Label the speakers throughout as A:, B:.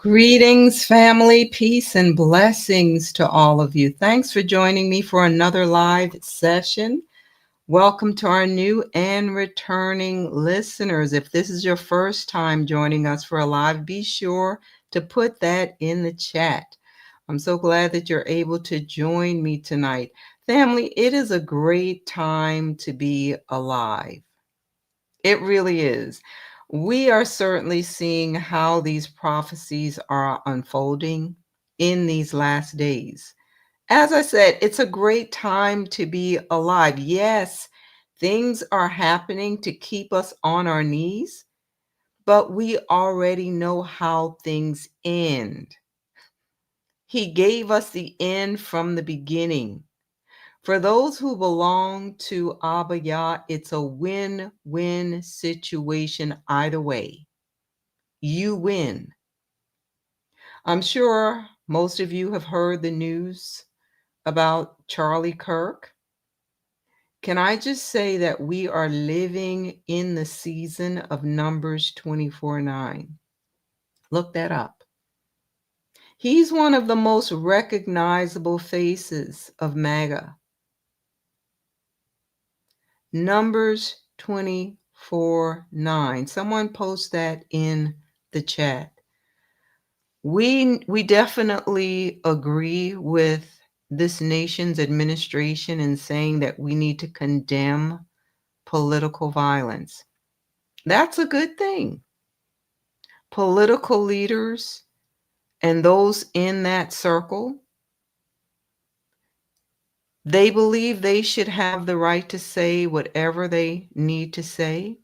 A: Greetings, family, peace, and blessings to all of you. Thanks for joining me for another live session. Welcome to our new and returning listeners. If this is your first time joining us for a live, be sure to put that in the chat. I'm so glad that you're able to join me tonight. Family, it is a great time to be alive. It really is. We are certainly seeing how these prophecies are unfolding in these last days. As I said, it's a great time to be alive. Yes, things are happening to keep us on our knees, but we already know how things end. He gave us the end from the beginning. For those who belong to Abba Yah, it's a win-win situation either way. You win. I'm sure most of you have heard the news about Charlie Kirk. Can I just say that we are living in the season of Numbers 24:9? Look that up. He's one of the most recognizable faces of MAGA. Numbers 24:9. Someone post that in the chat. We definitely agree with this nation's administration in saying that we need to condemn political violence. That's a good thing. Political leaders and those in that circle, they believe they should have the right to say whatever they need to say.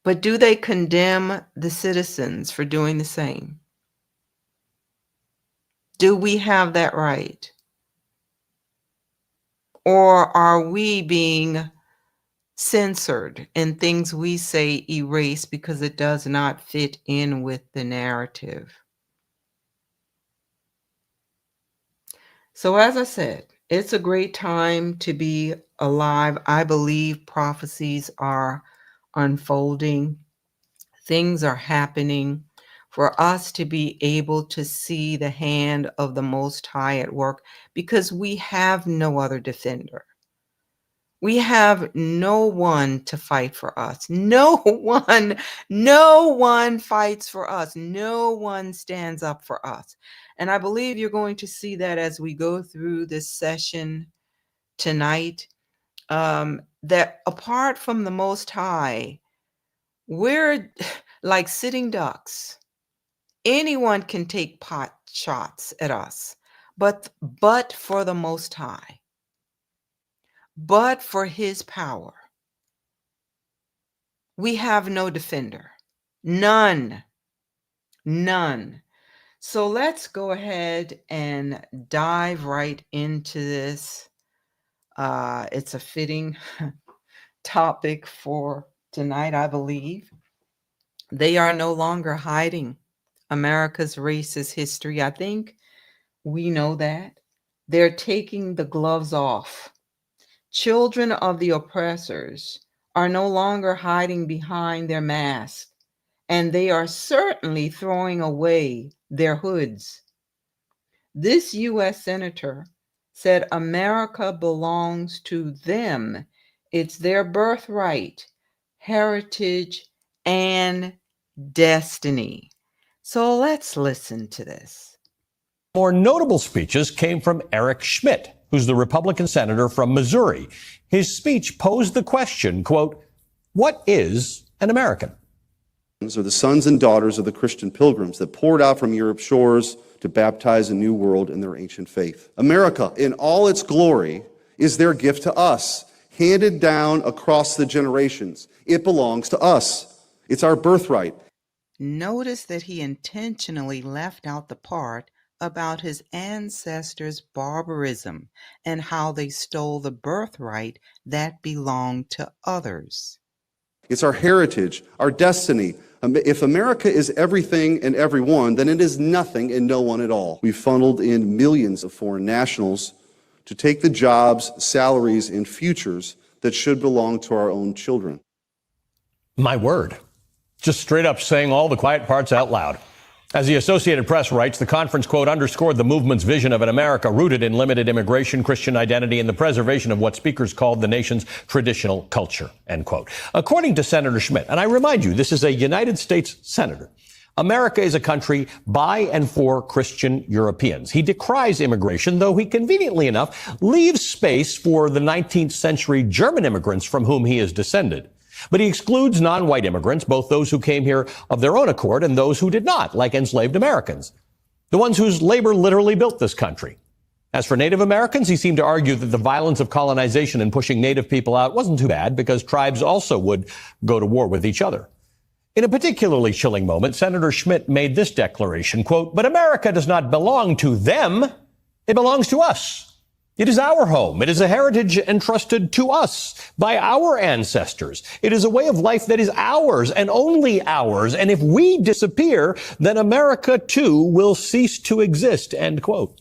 A: But do they condemn the citizens for doing the same? Do we have that right? Or are we being censored and things we say erased because it does not fit in with the narrative? So as I said, it's a great time to be alive. I believe prophecies are unfolding. Things are happening for us to be able to see the hand of the Most High at work because we have no other defender. We have no one to fight for us. No one fights for us. No one stands up for us. And I believe you're going to see that as we go through this session tonight, that apart from the Most High, we're like sitting ducks. Anyone can take pot shots at us, but for the Most High, but for his power, we have no defender. None. So let's go ahead and dive right into this. It's a fitting topic for tonight, I believe. They are no longer hiding America's racist history. I think we know that. They're taking the gloves off. Children of the oppressors are no longer hiding behind their masks, and they are certainly throwing away their hoods. This U.S. senator said America belongs to them. It's their birthright, heritage, and destiny. So let's listen to this.
B: More notable speeches came from Eric Schmidt, who's the Republican senator from Missouri. His speech posed the question, quote, "What is an American?"
C: Are the sons and daughters of the Christian pilgrims that poured out from Europe's shores to baptize a new world in their ancient faith. America, in all its glory, is their gift to us, handed down across the generations. It belongs to us. It's our birthright.
A: Notice that he intentionally left out the part about his ancestors' barbarism and how they stole the birthright that belonged to others.
C: It's our heritage, our destiny. If America is everything and everyone, then it is nothing and no one at all. We've funneled in millions of foreign nationals to take the jobs, salaries, and futures that should belong to our own children.
B: My word. Just straight up saying all the quiet parts out loud. As the Associated Press writes, the conference, quote, underscored the movement's vision of an America rooted in limited immigration, Christian identity, and the preservation of what speakers called the nation's traditional culture, end quote. According to Senator Schmidt, and I remind you, this is a United States senator, America is a country by and for Christian Europeans. He decries immigration, though he conveniently enough leaves space for the 19th century German immigrants from whom he is descended. But he excludes non-white immigrants, both those who came here of their own accord and those who did not, like enslaved Americans, the ones whose labor literally built this country. As for Native Americans, he seemed to argue that the violence of colonization and pushing Native people out wasn't too bad because tribes also would go to war with each other. In a particularly chilling moment, Senator Schmidt made this declaration, quote, but America does not belong to them. It belongs to us. It is our home. It is a heritage entrusted to us by our ancestors. It is a way of life that is ours and only ours. And if we disappear, then America too will cease to exist, end quote.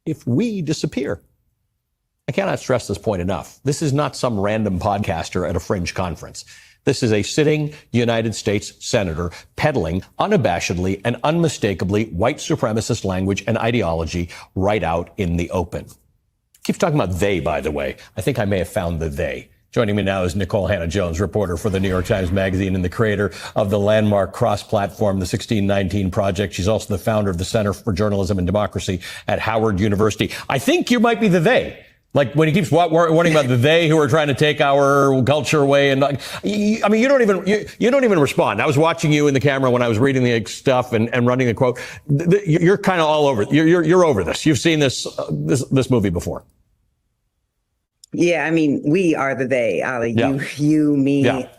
B: If we disappear. I cannot stress this point enough. This is not some random podcaster at a fringe conference. This is a sitting United States senator peddling unabashedly and unmistakably white supremacist language and ideology right out in the open. Keeps talking about they, by the way. I think I may have found the they. Joining me now is Nicole Hannah-Jones, reporter for the New York Times Magazine and the creator of the landmark cross-platform, the 1619 Project. She's also the founder of the Center for Journalism and Democracy at Howard University. I think you might be the they. Like when he keeps warning about the they who are trying to take our culture away, and I mean, you don't even respond. I was watching you in the camera when I was reading the stuff and running the quote. You're kind of all over. You're over this. You've seen this movie before.
D: Yeah, I mean, we are the they, Ali. Yeah. You, me. Yeah.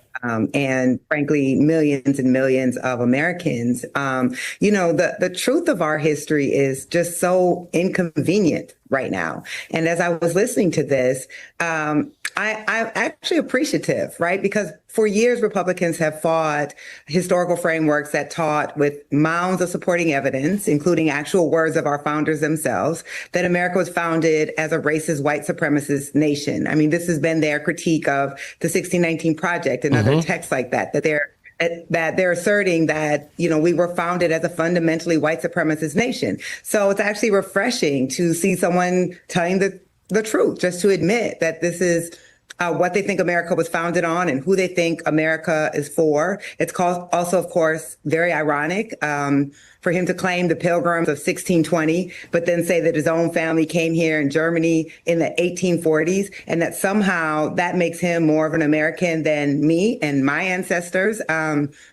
D: And frankly, millions and millions of Americans. The truth of our history is just so inconvenient right now. And as I was listening to this, I'm actually appreciative, right? Because for years, Republicans have fought historical frameworks that taught with mounds of supporting evidence, including actual words of our founders themselves, that America was founded as a racist, white supremacist nation. I mean, this has been their critique of the 1619 Project and other texts like that they're asserting that, we were founded as a fundamentally white supremacist nation. So it's actually refreshing to see someone telling the truth, just to admit that this is what they think America was founded on and who they think America is for. It's also, of course, very ironic for him to claim the Pilgrims of 1620, but then say that his own family came here in Germany in the 1840s, and that somehow that makes him more of an American than me and my ancestors,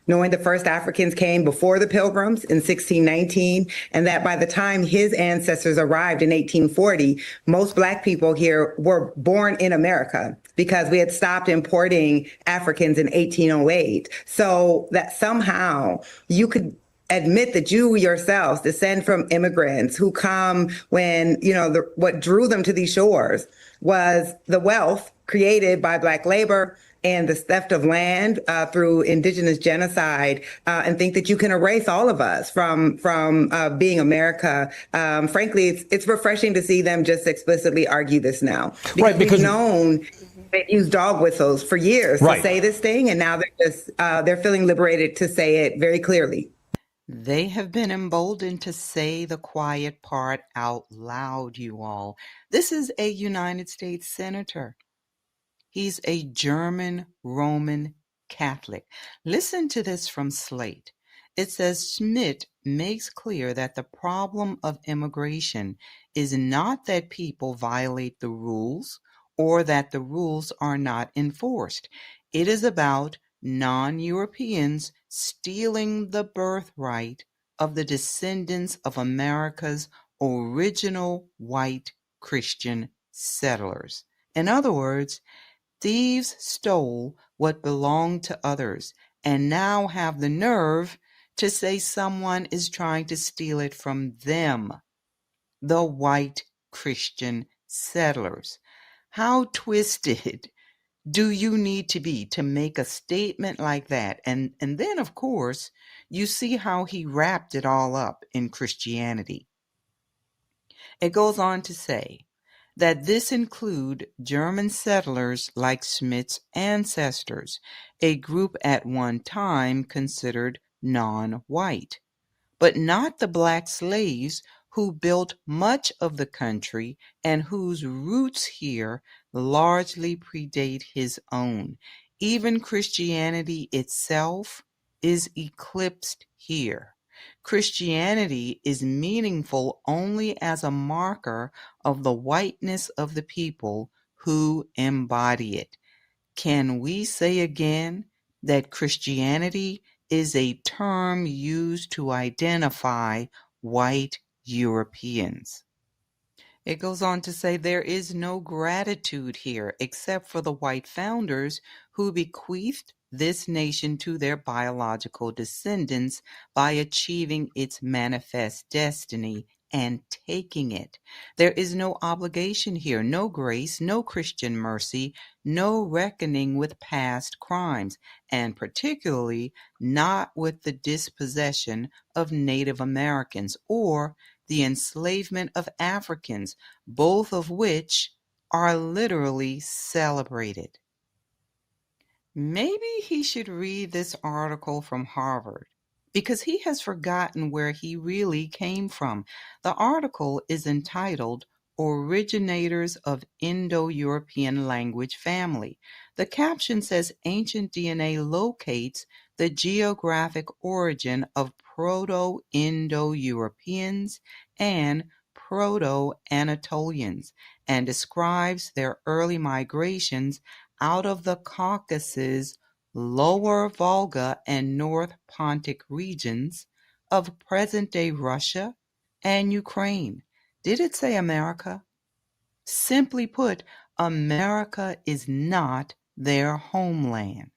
D: knowing the first Africans came before the Pilgrims in 1619, and that by the time his ancestors arrived in 1840, most Black people here were born in America, because we had stopped importing Africans in 1808. So that somehow you could admit that you yourselves descend from immigrants who come when, what drew them to these shores was the wealth created by Black labor and the theft of land through indigenous genocide, and think that you can erase all of us from being America. Frankly, it's refreshing to see them just explicitly argue this now. Because we've known they've used dog whistles for years to say this thing, and now they're feeling liberated to say it very clearly.
A: They have been emboldened to say the quiet part out loud, you all. This is a United States senator. He's a German Roman Catholic. Listen to this from Slate. It says Schmidt makes clear that the problem of immigration is not that people violate the rules or that the rules are not enforced. It is about non-Europeans stealing the birthright of the descendants of America's original white Christian settlers. In other words, thieves stole what belonged to others and now have the nerve to say someone is trying to steal it from them, the white Christian settlers. How twisted do you need to be to make a statement like that? And then, of course, you see how he wrapped it all up in Christianity. It goes on to say that this include German settlers like Schmidt's ancestors, a group at one time considered non-white. but not the Black slaves who built much of the country and whose roots here largely predate his own. Even Christianity itself is eclipsed here. Christianity is meaningful only as a marker of the whiteness of the people who embody it. Can we say again that Christianity is a term used to identify white Europeans? It goes on to say there is no gratitude here except for the white founders who bequeathed this nation to their biological descendants by achieving its manifest destiny and taking it. There is no obligation here, no grace, no Christian mercy, no reckoning with past crimes, and particularly not with the dispossession of Native Americans or the enslavement of Africans, both of which are literally celebrated. Maybe he should read this article from Harvard because he has forgotten where he really came from. The article is entitled Originators of Indo-European Language Family. The caption says ancient DNA locates the geographic origin of Proto-Indo-Europeans and Proto-Anatolians and describes their early migrations out of the Caucasus, Lower Volga, and North Pontic regions of present-day Russia and Ukraine. Did it say America? Simply put, America is not their homeland.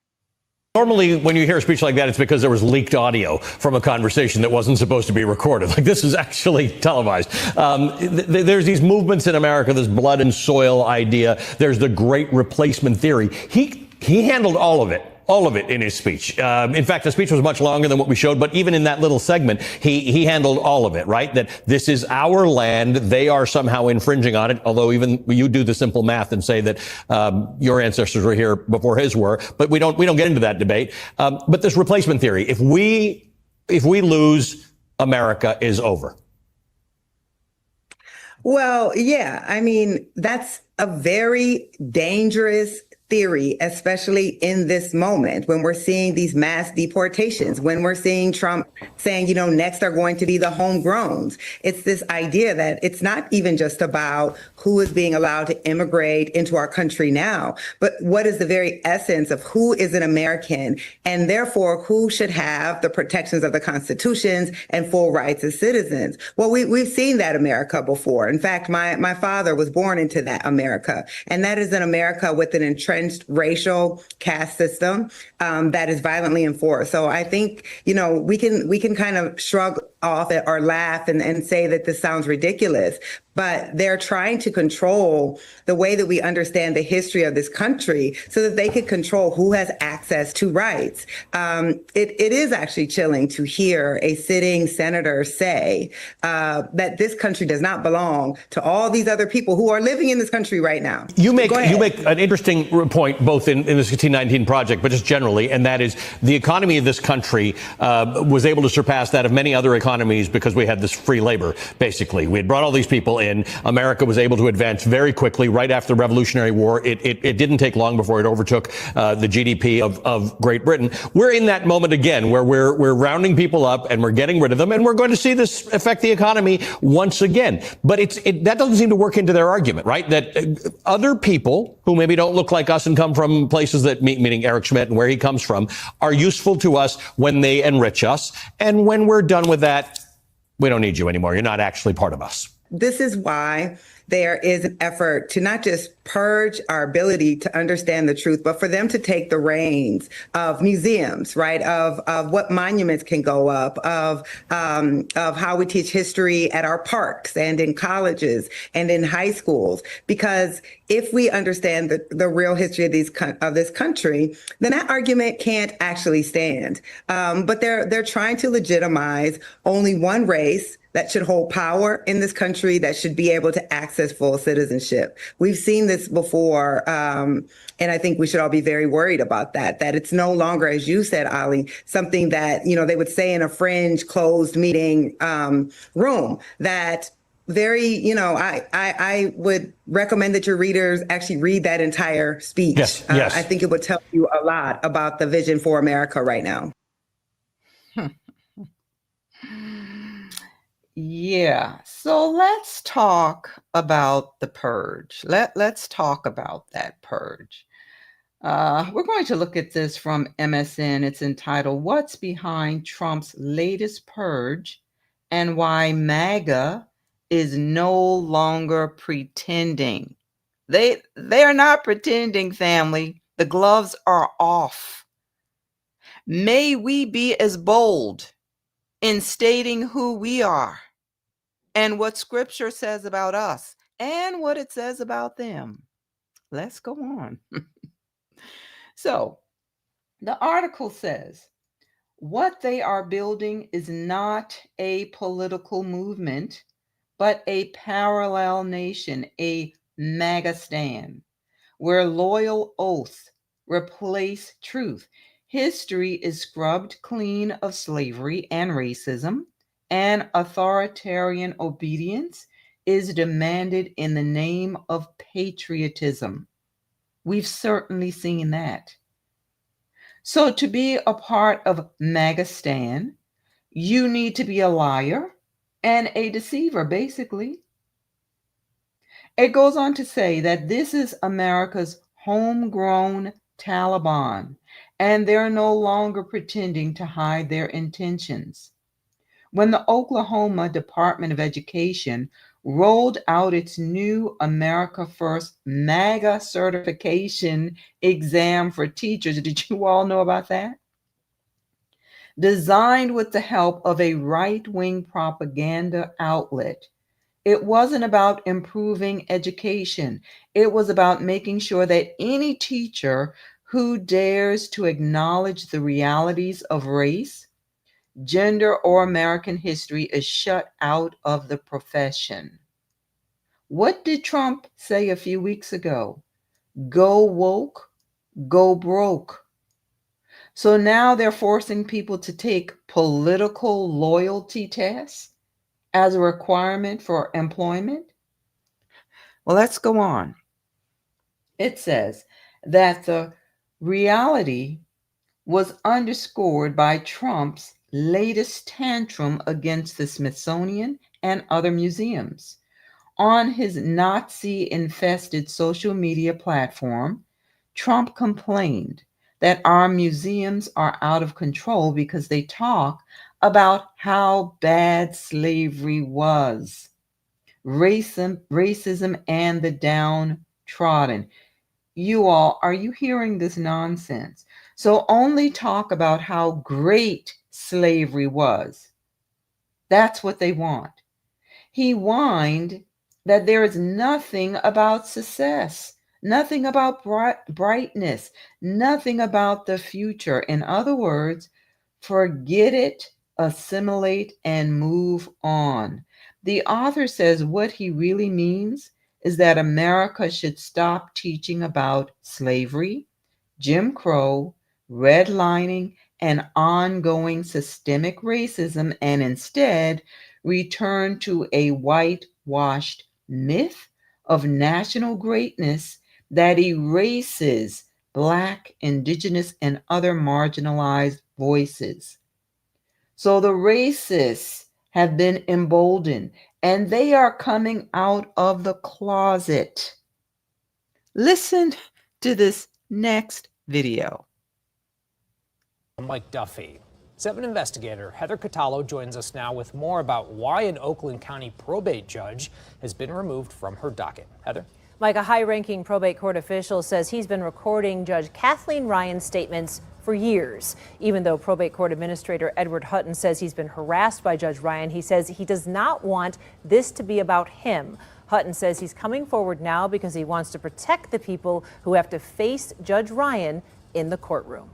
B: Normally, when you hear a speech like that, it's because there was leaked audio from a conversation that wasn't supposed to be recorded. Like, this is actually televised. There's these movements in America, this blood and soil idea. There's the great replacement theory. He handled all of it in his speech. In fact, the speech was much longer than what we showed, but even in that little segment, he handled all of it, right? That this is our land. They are somehow infringing on it, although even you do the simple math and say that your ancestors were here before his were, but we don't get into that debate. But this replacement theory, if we lose, America is over.
D: Well, yeah, I mean, that's a very dangerous theory, especially in this moment when we're seeing these mass deportations, when we're seeing Trump saying, next are going to be the homegrowns. It's this idea that it's not even just about who is being allowed to immigrate into our country now, but what is the very essence of who is an American and therefore who should have the protections of the constitutions and full rights as citizens. Well, we've seen that America before. In fact, my father was born into that America, and that is an America with an entrenched racial caste system that is violently enforced. So I think, we can kind of shrug off it or laugh and say that this sounds ridiculous, but they're trying to control the way that we understand the history of this country so that they could control who has access to rights. It is actually chilling to hear a sitting senator say that this country does not belong to all these other people who are living in this country right now.
B: You make an interesting point, both in the 1619 Project, but just generally, and that is the economy of this country was able to surpass that of many other economies because we had this free labor, basically. We had brought all these people in. America was able to advance very quickly right after the Revolutionary War. It didn't take long before it overtook the GDP of Great Britain. We're in that moment again where we're rounding people up and we're getting rid of them, and we're going to see this affect the economy once again. But that doesn't seem to work into their argument, right? That other people who maybe don't look like us and come from places that, meaning Eric Schmidt and where he comes from, are useful to us when they enrich us. And when we're done with that, we don't need you anymore. You're not actually part of us.
D: This is why there is an effort to not just purge our ability to understand the truth, but for them to take the reins of museums, right? Of what monuments can go up, of how we teach history at our parks and in colleges and in high schools. Because if we understand the real history of this country, then that argument can't actually stand. But they're trying to legitimize only one race that should hold power in this country, that should be able to access access full citizenship. We've seen this before. And I think we should all be very worried about that it's no longer, as you said, Ali, something that, they would say in a fringe closed meeting room. That very, I would recommend that your readers actually read that entire speech.
B: Yes, yes.
D: I think it would tell you a lot about the vision for America right now.
A: Yeah, so let's talk about the purge. Let's talk about that purge. We're going to look at this from MSN. It's entitled, What's Behind Trump's Latest Purge and Why MAGA is No Longer Pretending. They're not pretending, family. The gloves are off. May we be as bold in stating who we are and what scripture says about us and what it says about them. Let's go on. So, the article says, what they are building is not a political movement, but a parallel nation, a MAGA stand, where loyal oaths replace truth. History is scrubbed clean of slavery and racism, and authoritarian obedience is demanded in the name of patriotism. We've certainly seen that. So to be a part of MAGA Stan, you need to be a liar and a deceiver, basically. It goes on to say that this is America's homegrown Taliban, and they're no longer pretending to hide their intentions. When the Oklahoma Department of Education rolled out its new America First MAGA certification exam for teachers, did you all know about that? Designed with the help of a right-wing propaganda outlet, it wasn't about improving education. It was about making sure that any teacher who dares to acknowledge the realities of race, gender, or American history is shut out of the profession. What did Trump say a few weeks ago? Go woke, go broke. So now they're forcing people to take political loyalty tests as a requirement for employment. Well, let's go on. It says that the reality was underscored by Trump's latest tantrum against the Smithsonian and other museums. On his Nazi-infested social media platform, Trump complained that our museums are out of control because they talk about how bad slavery was, racism, and the downtrodden. You all, are you hearing this nonsense? So only talk about how great slavery was. That's what they want. He whined that there is nothing about success, nothing about brightness, nothing about the future. In other words, forget it, assimilate, and move on. The author says what he really means is that America should stop teaching about slavery, Jim Crow, redlining, and ongoing systemic racism, and instead return to a whitewashed myth of national greatness that erases Black, Indigenous, and other marginalized voices. So the racists have been emboldened, and they are coming out of the closet. Listen to this next video.
E: Mike Duffy. 7 investigator Heather Catallo joins us now with more about why an Oakland County probate judge has been removed from her docket. Heather?
F: Mike, a high-ranking probate court official says he's been recording Judge Kathleen Ryan's statements for years. Even though probate court administrator Edward Hutton says he's been harassed by Judge Ryan, he says he does not want this to be about him. Hutton says he's coming forward now because he wants to protect the people who have to face Judge Ryan in the courtroom.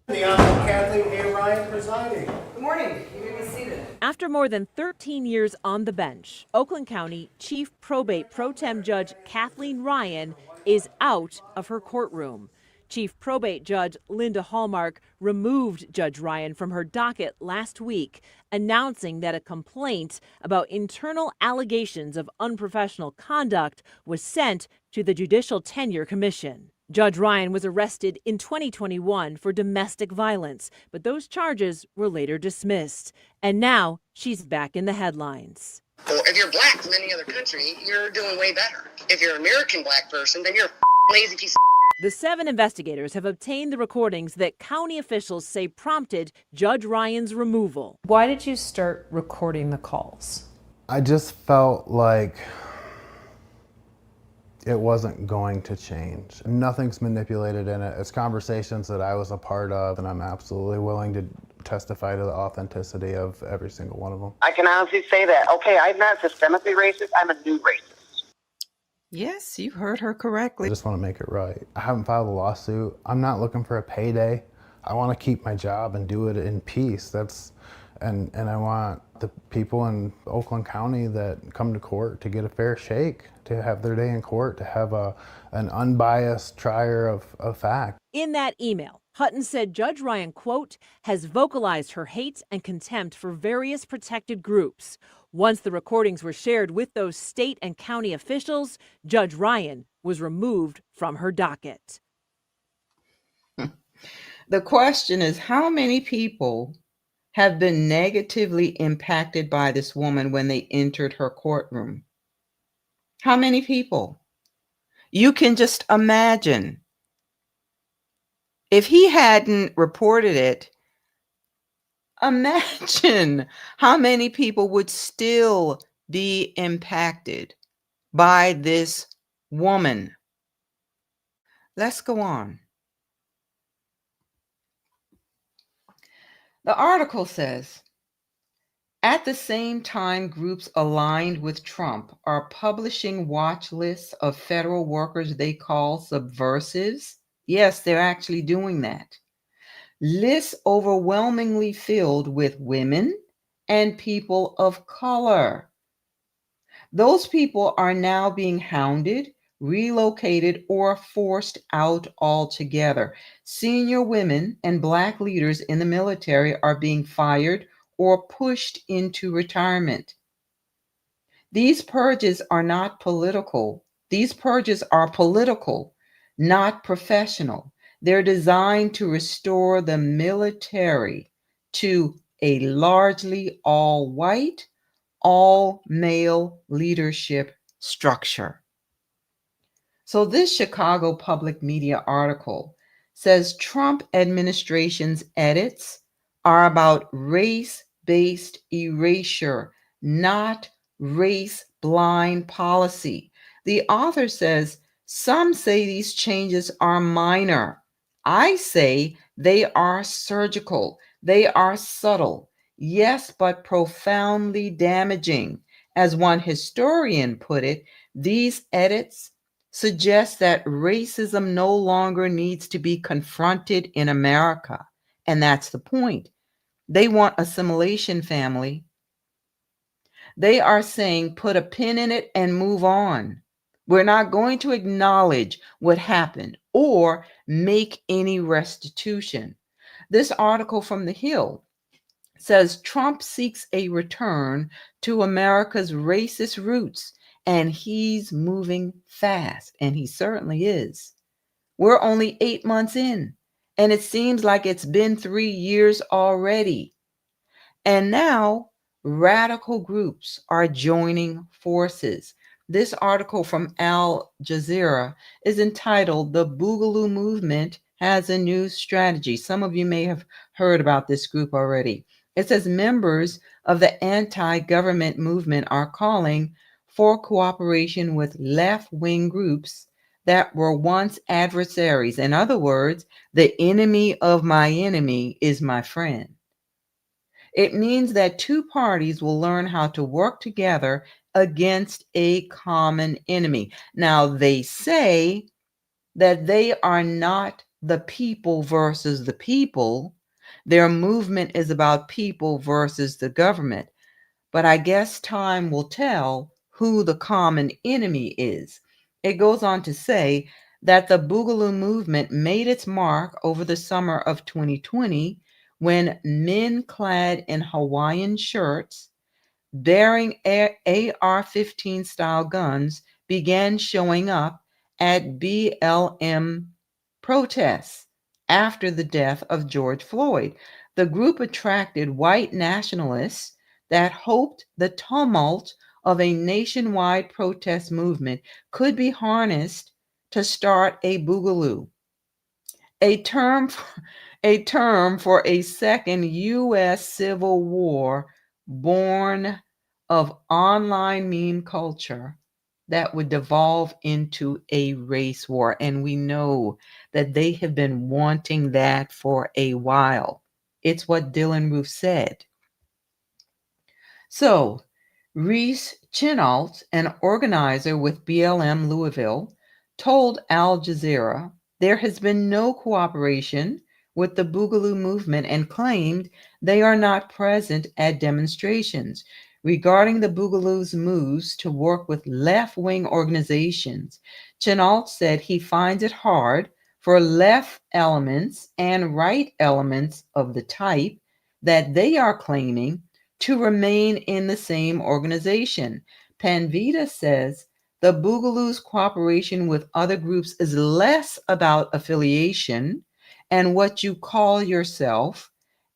G: The Honorable Kathleen A. Ryan presiding.
A: Good morning. You may be seated.
F: After more than 13 years on the bench, Oakland County Chief Probate Pro Tem Judge Kathleen Ryan is out of her courtroom. Chief Probate Judge Linda Hallmark removed Judge Ryan from her docket last week, announcing that a complaint about internal allegations of unprofessional conduct was sent to the Judicial Tenure Commission. Judge Ryan was arrested in 2021 for domestic violence, but those charges were later dismissed. And now she's back in the headlines.
H: Well, if you're black from any other country, you're doing way better. If you're an American black person, then you're a lazy piece of.
F: The 7 investigators have obtained the recordings that county officials say prompted Judge Ryan's removal. Why did you start recording the calls?
I: I just felt like it wasn't going to change. Nothing's manipulated in it. It's conversations that I was a part of, and I'm absolutely willing to testify to the authenticity of every single one of them.
H: I can honestly say that, okay, I'm not systemically racist, I'm a new racist.
A: Yes, you heard her correctly.
I: I just want to make it right. I haven't filed a lawsuit. I'm not looking for a payday. I want to keep my job and do it in peace. And I want the people in Oakland County that come to court to get a fair shake, to have their day in court, to have an unbiased trier of fact.
F: In that email, Hutton said Judge Ryan, quote, has vocalized her hate and contempt for various protected groups. Once the recordings were shared with those state and county officials, Judge Ryan was removed from her docket.
A: The question is, how many people have been negatively impacted by this woman when they entered her courtroom? How many people? You can just imagine. If he hadn't reported it, imagine how many people would still be impacted by this woman. Let's go on. The article says, at the same time, groups aligned with Trump are publishing watch lists of federal workers they call subversives. Yes, they're actually doing that. Lists overwhelmingly filled with women and people of color. Those people are now being hounded, relocated, or forced out altogether. Senior women and Black leaders in the military are being fired or pushed into retirement. These purges are not political. These purges are political, not professional. They're designed to restore the military to a largely all-white, all-male leadership structure. So this Chicago Public Media article says Trump administration's edits are about race-based erasure, not race-blind policy. The author says, some say these changes are minor. I say they are surgical. They are subtle. Yes, but profoundly damaging. As one historian put it, these edits suggest that racism no longer needs to be confronted in America. And that's the point. They want assimilation, family. They are saying put a pin in it and move on. We're not going to acknowledge what happened or make any restitution. This article from The Hill says Trump seeks a return to America's racist roots, and he's moving fast, and he certainly is. We're only 8 months in, and it seems like it's been 3 years already. And now radical groups are joining forces. This article from Al Jazeera is entitled, "The Boogaloo Movement Has a New Strategy." Some of you may have heard about this group already. It says members of the anti-government movement are calling for cooperation with left-wing groups that were once adversaries. In other words, the enemy of my enemy is my friend. It means that two parties will learn how to work together against a common enemy. Now, they say that they are not the people versus the people. Their movement is about people versus the government. But I guess time will tell who the common enemy is. It goes on to say that the Boogaloo movement made its mark over the summer of 2020 when men clad in Hawaiian shirts bearing AR-15 style guns began showing up at BLM protests after the death of George Floyd. The group attracted white nationalists that hoped the tumult of a nationwide protest movement could be harnessed to start a boogaloo, a term for a second U.S. Civil War born of online meme culture that would devolve into a race war. And we know that they have been wanting that for a while. It's what Dylan Roof said. So, Reese Chenault, an organizer with BLM Louisville, told Al Jazeera there has been no cooperation with the Boogaloo movement and claimed they are not present at demonstrations. Regarding the Boogaloo's moves to work with left-wing organizations, Chenault said he finds it hard for left elements and right elements of the type that they are claiming to remain in the same organization. Panvita says the Boogaloo's cooperation with other groups is less about affiliation and what you call yourself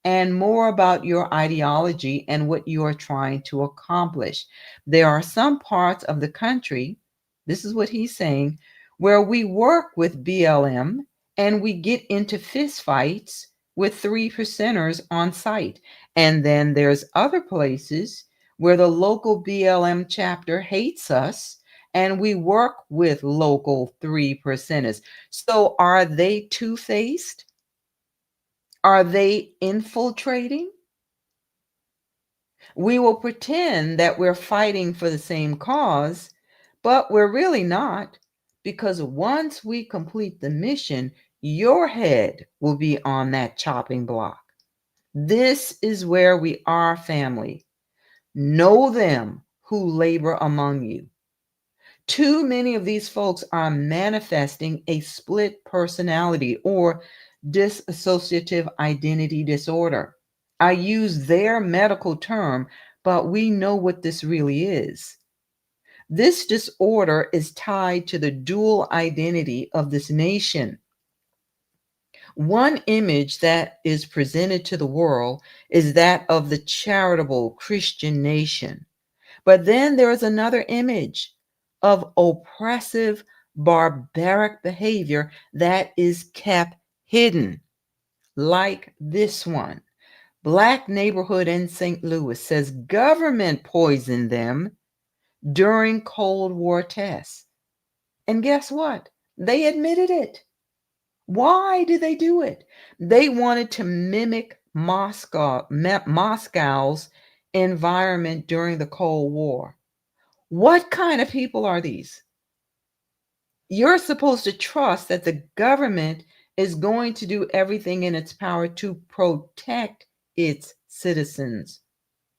A: and more about your ideology and what you are trying to accomplish. There are some parts of the country, this is what he's saying, where we work with BLM and we get into fistfights with 3%ers on site. And then there's other places where the local BLM chapter hates us and we work with local 3%ers. So are they two-faced? Are they infiltrating? We will pretend that we're fighting for the same cause, but we're really not, because once we complete the mission, your head will be on that chopping block. This is where we are, family. Know them who labor among you. Too many of these folks are manifesting a split personality or dissociative identity disorder. I use their medical term, but we know what this really is. This disorder is tied to the dual identity of this nation. One image that is presented to the world is that of the charitable Christian nation. But then there is another image of oppressive, barbaric behavior that is kept hidden, like this one. Black neighborhood in St. Louis says government poisoned them during Cold War tests. And guess what? They admitted it. Why did they do it? They wanted to mimic Moscow's environment during the Cold War. What kind of people are these? You're supposed to trust that the government is going to do everything in its power to protect its citizens,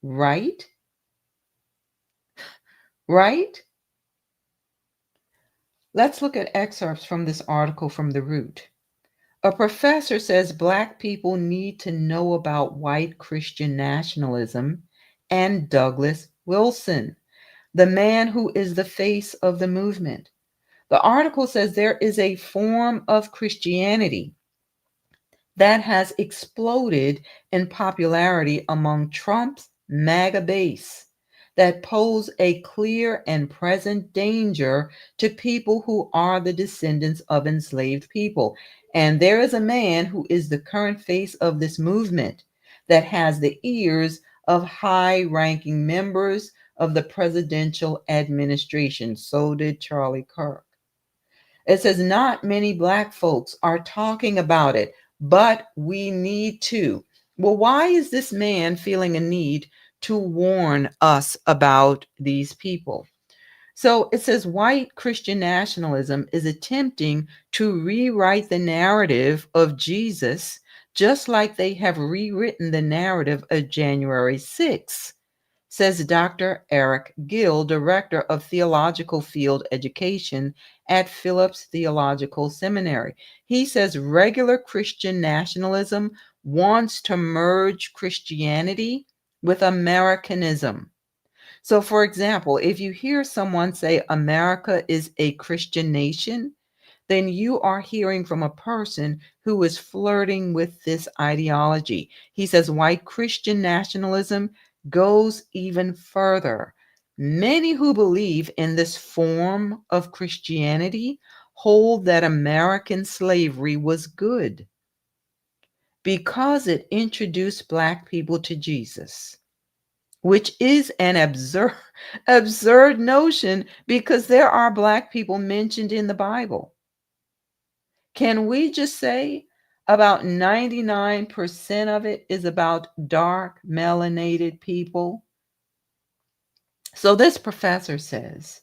A: right? Right? Let's look at excerpts from this article from The Root. A professor says Black people need to know about white Christian nationalism and Douglas Wilson, the man who is the face of the movement. The article says there is a form of Christianity that has exploded in popularity among Trump's MAGA base that pose a clear and present danger to people who are the descendants of enslaved people. And there is a man who is the current face of this movement that has the ears of high-ranking members of the presidential administration. So did Charlie Kirk. It says not many Black folks are talking about it, but we need to. Well, why is this man feeling a need to warn us about these people? So it says white Christian nationalism is attempting to rewrite the narrative of Jesus, just like they have rewritten the narrative of January 6th, says Dr. Eric Gill, Director of Theological Field Education at Phillips Theological Seminary. He says regular Christian nationalism wants to merge Christianity with Americanism. So, for example, if you hear someone say America is a Christian nation, then you are hearing from a person who is flirting with this ideology. He says white Christian nationalism goes even further. Many who believe in this form of Christianity hold that American slavery was good because it introduced Black people to Jesus, which is an absurd notion because there are Black people mentioned in the Bible. Can we just say about 99% of it is about dark, melanated people? So this professor says,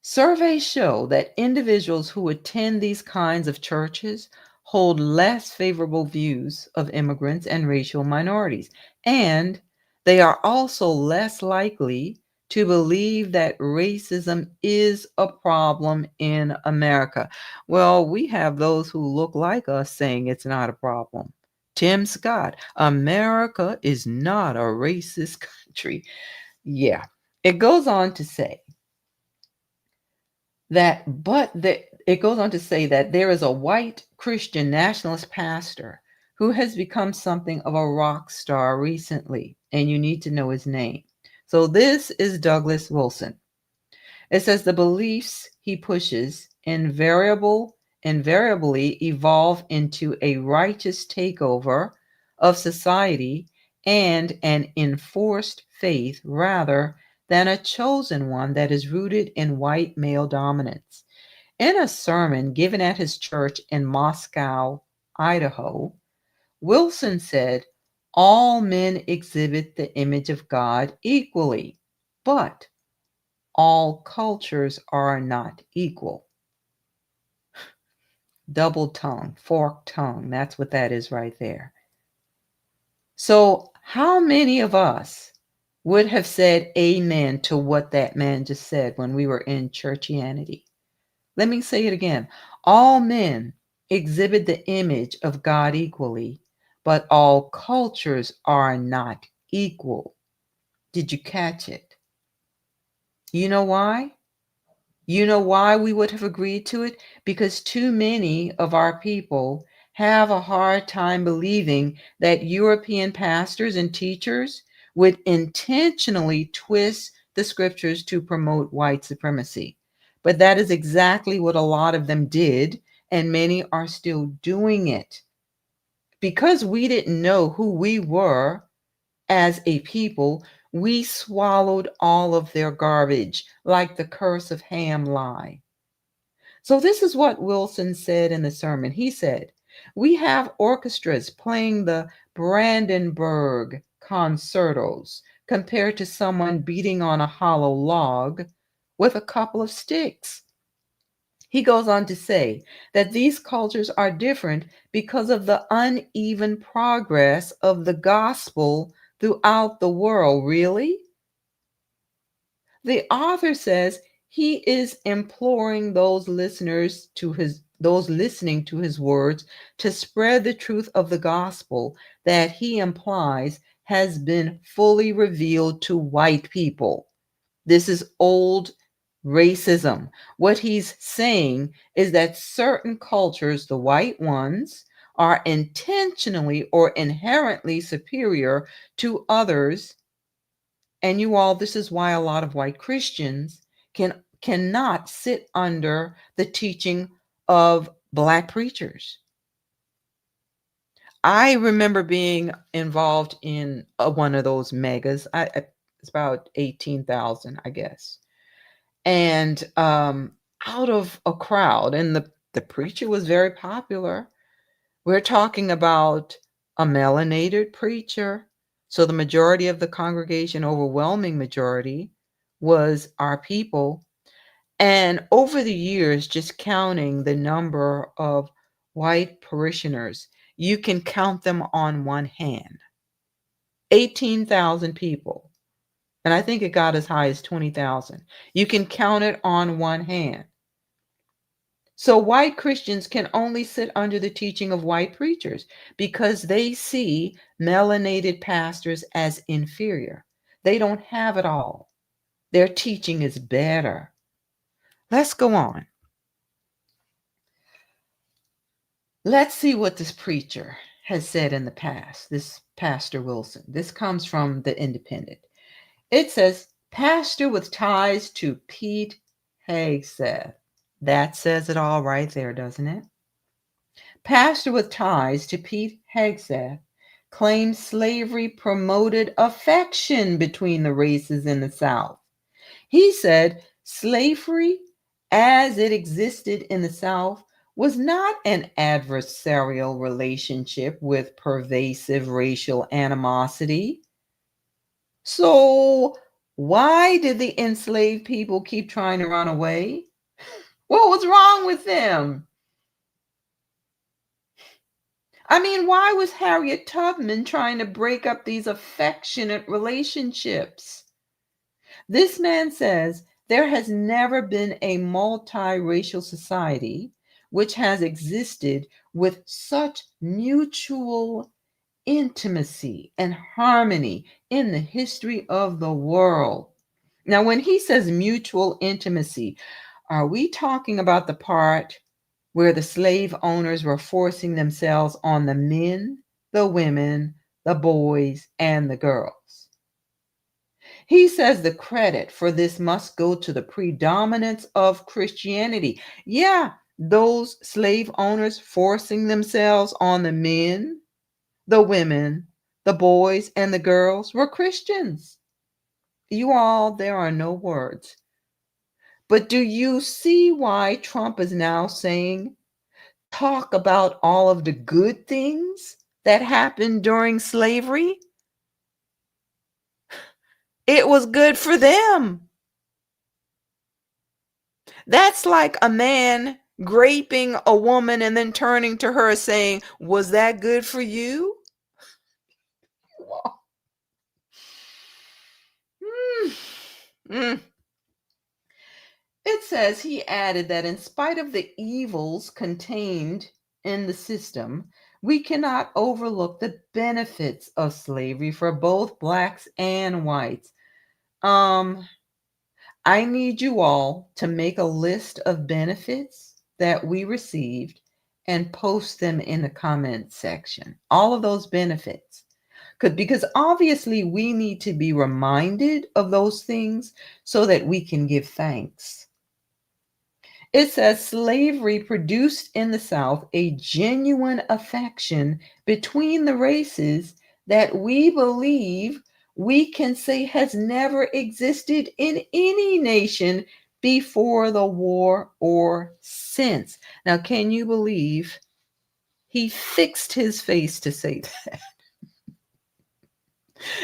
A: surveys show that individuals who attend these kinds of churches hold less favorable views of immigrants and racial minorities, and they are also less likely to believe that racism is a problem in America. Well, we have those who look like us saying it's not a problem. Tim Scott, America is not a racist country. Yeah, it goes on to say it goes on to say that there is a white Christian nationalist pastor who has become something of a rock star recently, and you need to know his name. So this is Douglas Wilson. It says the beliefs he pushes invariably evolve into a righteous takeover of society and an enforced faith rather than a chosen one that is rooted in white male dominance. In a sermon given at his church in Moscow, Idaho, Wilson said, all men exhibit the image of God equally, but all cultures are not equal. Double tongue, forked tongue, that's what that is right there. So how many of us would have said amen to what that man just said when we were in churchianity? Let me say it again. All men exhibit the image of God equally, but all cultures are not equal. Did you catch it? You know why? You know why we would have agreed to it? Because too many of our people have a hard time believing that European pastors and teachers would intentionally twist the scriptures to promote white supremacy. But that is exactly what a lot of them did, and many are still doing it. Because we didn't know who we were as a people, we swallowed all of their garbage, like the curse of Ham lie. So this is what Wilson said in the sermon. He said, we have orchestras playing the Brandenburg concertos compared to someone beating on a hollow log with a couple of sticks. He goes on to say that these cultures are different because of the uneven progress of the gospel throughout the world. Really? The author says he is imploring those listening to his words to spread the truth of the gospel that he implies has been fully revealed to white people. This is old racism. What he's saying is that certain cultures, the white ones, are intentionally or inherently superior to others. And you all, this is why a lot of white Christians cannot sit under the teaching of Black preachers. I remember being involved in one of those MAGAs. It's about 18,000, I guess. And out of a crowd, and the preacher was very popular. We're talking about a melanated preacher. So the majority of the congregation, overwhelming majority, was our people. And over the years, just counting the number of white parishioners, you can count them on one hand. 18,000 people. And I think it got as high as 20,000. You can count it on one hand. So white Christians can only sit under the teaching of white preachers because they see melanated pastors as inferior. They don't have it all. Their teaching is better. Let's go on. Let's see what this preacher has said in the past, this Pastor Wilson. This comes from the Independent. It says, pastor with ties to Pete Hegseth. That says it all right there, doesn't it? Pastor with ties to Pete Hegseth claims slavery promoted affection between the races in the South. He said slavery as it existed in the South was not an adversarial relationship with pervasive racial animosity. So, why did the enslaved people keep trying to run away? What was wrong with them? I mean, why was Harriet Tubman trying to break up these affectionate relationships? This man says there has never been a multiracial society which has existed with such mutual intimacy and harmony in the history of the world. Now, when he says mutual intimacy, are we talking about the part where the slave owners were forcing themselves on the men, the women, the boys, and the girls? He says the credit for this must go to the predominance of Christianity. Yeah, those slave owners forcing themselves on the men, the women, the boys, and the girls were Christians. You all, there are no words. But do you see why Trump is now saying, talk about all of the good things that happened during slavery? It was good for them. That's like a man raping a woman and then turning to her saying, was that good for you? It says he added that in spite of the evils contained in the system, we cannot overlook the benefits of slavery for both blacks and whites. I need you all to make a list of benefits that we received and post them in the comment section. All of those benefits. Because obviously we need to be reminded of those things so that we can give thanks. It says slavery produced in the South a genuine affection between the races that we believe we can say has never existed in any nation before the war or since. Now, can you believe he fixed his face to say that?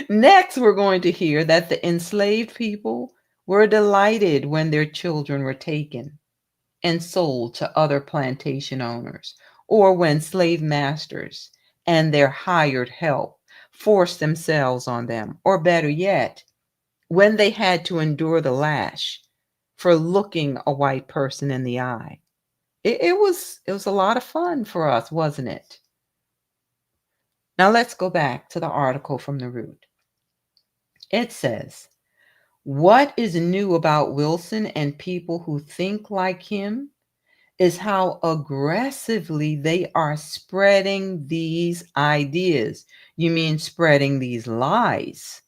A: Next, we're going to hear that the enslaved people were delighted when their children were taken and sold to other plantation owners, or when slave masters and their hired help forced themselves on them, or better yet, when they had to endure the lash for looking a white person in the eye. It was a lot of fun for us, wasn't it? Now let's go back to the article from the Root. It says, what is new about Wilson and people who think like him is how aggressively they are spreading these ideas. You mean spreading these lies.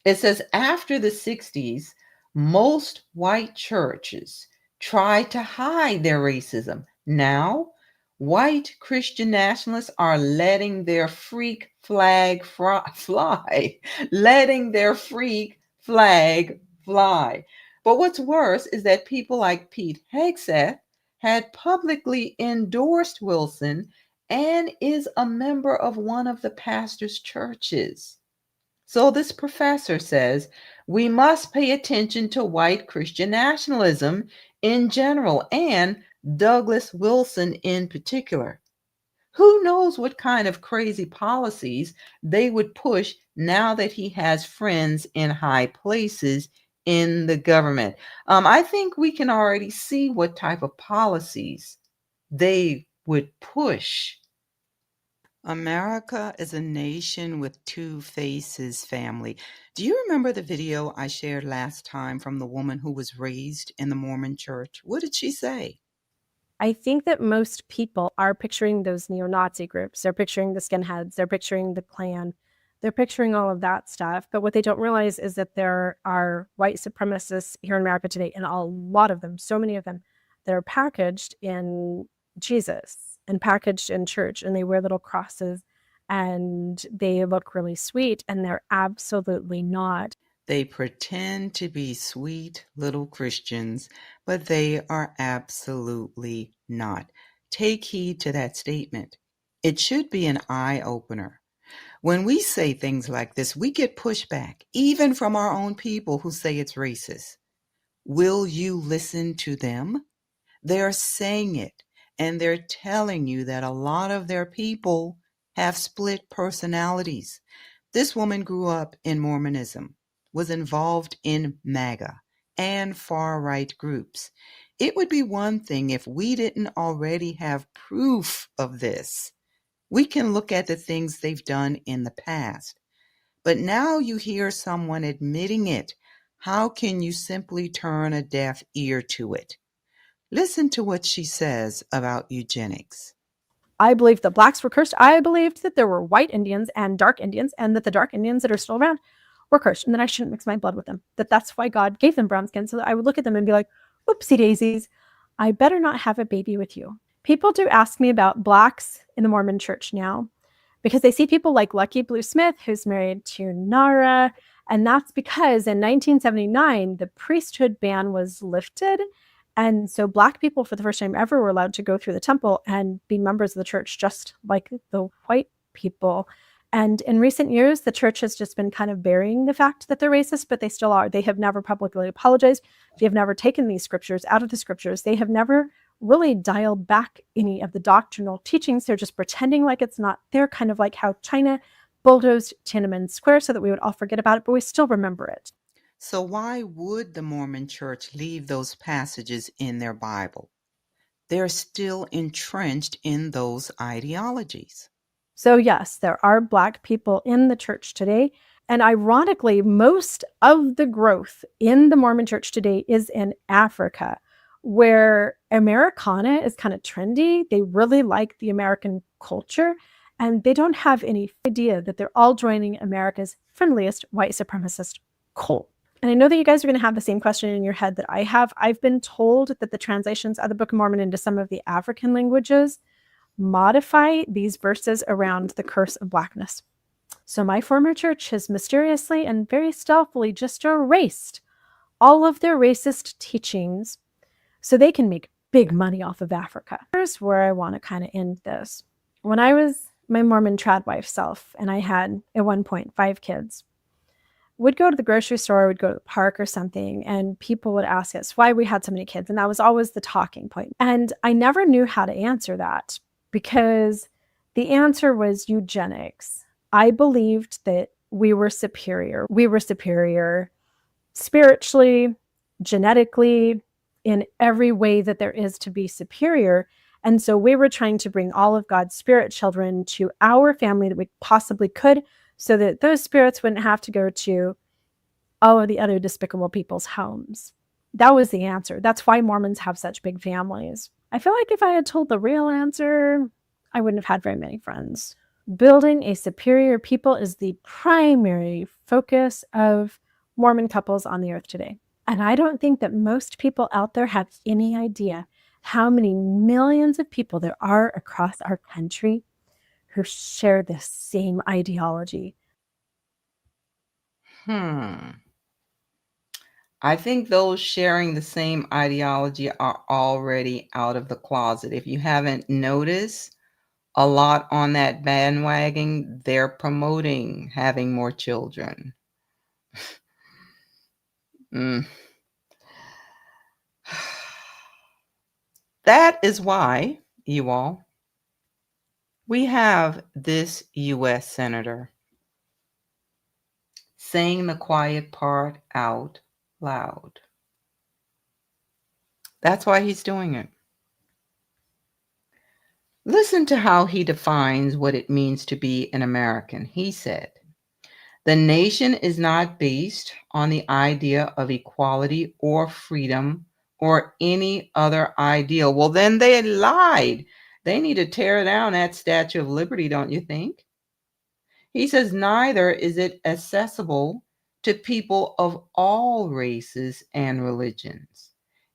A: It says after the 60s, most white churches tried to hide their racism. Now, white Christian nationalists are letting their freak flag fly, letting their freak flag fly. But what's worse is that people like Pete Hegseth had publicly endorsed Wilson and is a member of one of the pastor's churches. So this professor says we must pay attention to white Christian nationalism in general and Douglas Wilson in particular. Who knows what kind of crazy policies they would push now that he has friends in high places in the government? I think we can already see what type of policies they would push. America is a nation with two faces, family. Do you remember the video I shared last time from the woman who was raised in the Mormon church? What did she say?
J: I think that most people are picturing those neo-Nazi groups. They're picturing the skinheads. They're picturing the Klan. They're picturing all of that stuff. But what they don't realize is that there are white supremacists here in America today, and a lot of them, so many of them, that are packaged in Jesus and packaged in church, and they wear little crosses and they look really sweet, and they're absolutely not.
A: They pretend to be sweet little Christians, but they are absolutely not. Take heed to that statement. It should be an eye-opener. When we say things like this, we get pushback, even from our own people who say it's racist. Will you listen to them? They're saying it, and they're telling you that a lot of their people have split personalities. This woman grew up in Mormonism, was involved in MAGA and far-right groups. It would be one thing if we didn't already have proof of this. We can look at the things they've done in the past. But now you hear someone admitting it. How can you simply turn a deaf ear to it? Listen to what she says about eugenics.
J: I believed that blacks were cursed. I believed that there were white Indians and dark Indians, and that the dark Indians that are still around were cursed, and that I shouldn't mix my blood with them. That's why God gave them brown skin, so that I would look at them and be like, oopsie daisies, I better not have a baby with you. People do ask me about blacks in the Mormon church now, because they see people like Lucky Blue Smith, who's married to Nara, and that's because in 1979, the priesthood ban was lifted. And so black people, for the first time ever, were allowed to go through the temple and be members of the church, just like the white people. And in recent years, the church has just been kind of burying the fact that they're racist, but they still are. They have never publicly apologized. They have never taken these scriptures out of the scriptures. They have never really dialed back any of the doctrinal teachings. They're just pretending like it's not there, kind of like how China bulldozed Tiananmen Square so that we would all forget about it, but we still remember it.
A: So why would the Mormon church leave those passages in their Bible? They're still entrenched in those ideologies.
J: So yes, there are black people in the church today. And ironically, most of the growth in the Mormon church today is in Africa, where Americana is kind of trendy. They really like the American culture, and they don't have any idea that they're all joining America's friendliest white supremacist cult. And I know that you guys are going to have the same question in your head that I have. I've been told that the translations of the Book of Mormon into some of the African languages modify these verses around the curse of blackness. So my former church has mysteriously and very stealthily just erased all of their racist teachings so they can make big money off of Africa. Here's where I want to kind of end this. When I was my Mormon trad wife self, and I had at one point 5 kids, would go to the grocery store, would go to the park or something, and people would ask us why we had so many kids. And that was always the talking point. And I never knew how to answer that because the answer was eugenics. I believed that we were superior. We were superior spiritually, genetically, in every way that there is to be superior. And so we were trying to bring all of God's spirit children to our family that we possibly could, so that those spirits wouldn't have to go to all of the other despicable people's homes. That was the answer. That's why Mormons have such big families. I feel like if I had told the real answer, I wouldn't have had very many friends. Building a superior people is the primary focus of Mormon couples on the earth today. And I don't think that most people out there have any idea how many millions of people there are across our country who share this same ideology.
A: I think those sharing the same ideology are already out of the closet. If you haven't noticed, a lot on that bandwagon. They're promoting having more children. That is why, you all, we have this U.S. senator saying the quiet part out loud. That's why he's doing it. Listen to how he defines what it means to be an American. He said, "The nation is not based on the idea of equality or freedom or any other ideal." Well, then they lied. They need to tear down that Statue of Liberty, don't you think? He says, "Neither is it accessible to people of all races and religions.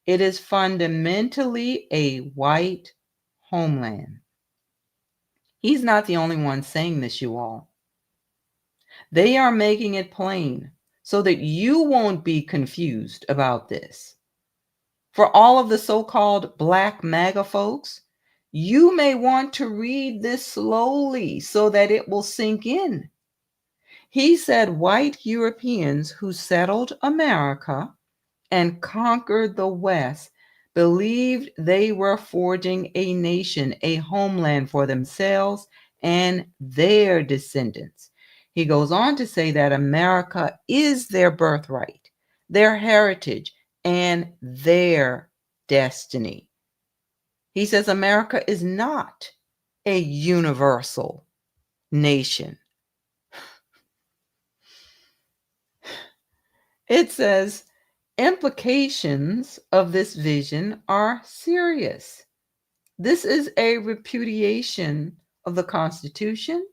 A: It is fundamentally a white homeland." He's not the only one saying this, you all. They are making it plain so that you won't be confused about this. For all of the so-called Black MAGA folks, you may want to read this slowly so that it will sink in. He said white Europeans who settled America and conquered the West believed they were forging a nation, a homeland for themselves and their descendants. He goes on to say that America is their birthright, their heritage, and their destiny. He says America is not a universal nation. It says implications of this vision are serious. This is a repudiation of the Constitution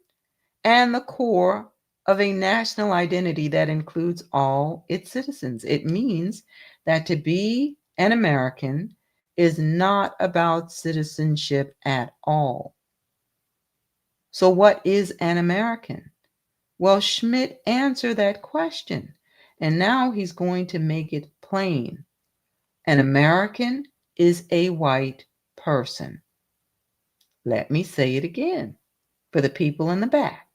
A: and the core of a national identity that includes all its citizens. It means that to be an American is not about citizenship at all. So, what is an American? Well, Schmidt answered that question, and now he's going to make it plain. An American is a white person. Let me say it again for the people in the back.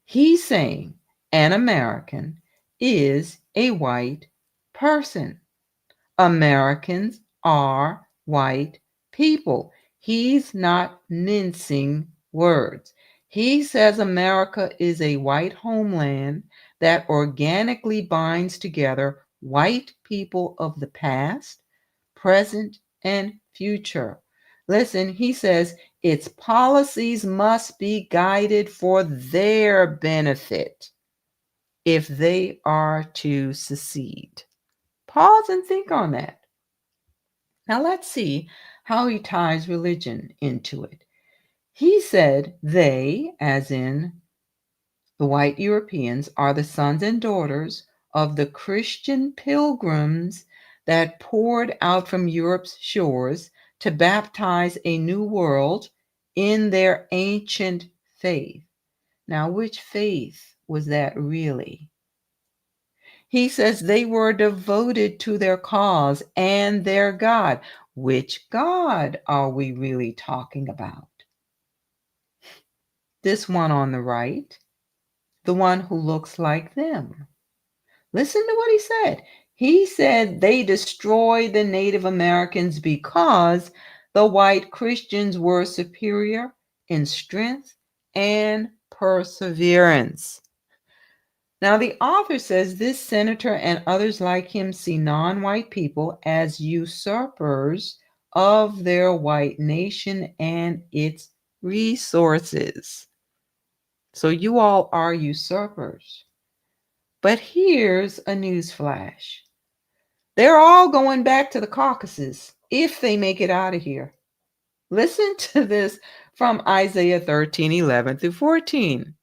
A: He's saying an American is a white person. Americans are white people. He's not mincing words. He says America is a white homeland that organically binds together white people of the past, present, and future. Listen, he says its policies must be guided for their benefit if they are to succeed. Pause and think on that. Now let's see how he ties religion into it. He said they, as in the white Europeans, are the sons and daughters of the Christian pilgrims that poured out from Europe's shores to baptize a new world in their ancient faith. Now, which faith was that really? He says they were devoted to their cause and their God. Which God are we really talking about? This one on the right, the one who looks like them. Listen to what he said. He said they destroyed the Native Americans because the white Christians were superior in strength and perseverance. Now, the author says this senator and others like him see non-white people as usurpers of their white nation and its resources. So you all are usurpers. But here's a news flash. They're all going back to the Caucasus if they make it out of here. Listen to this from Isaiah 13:11 through 14.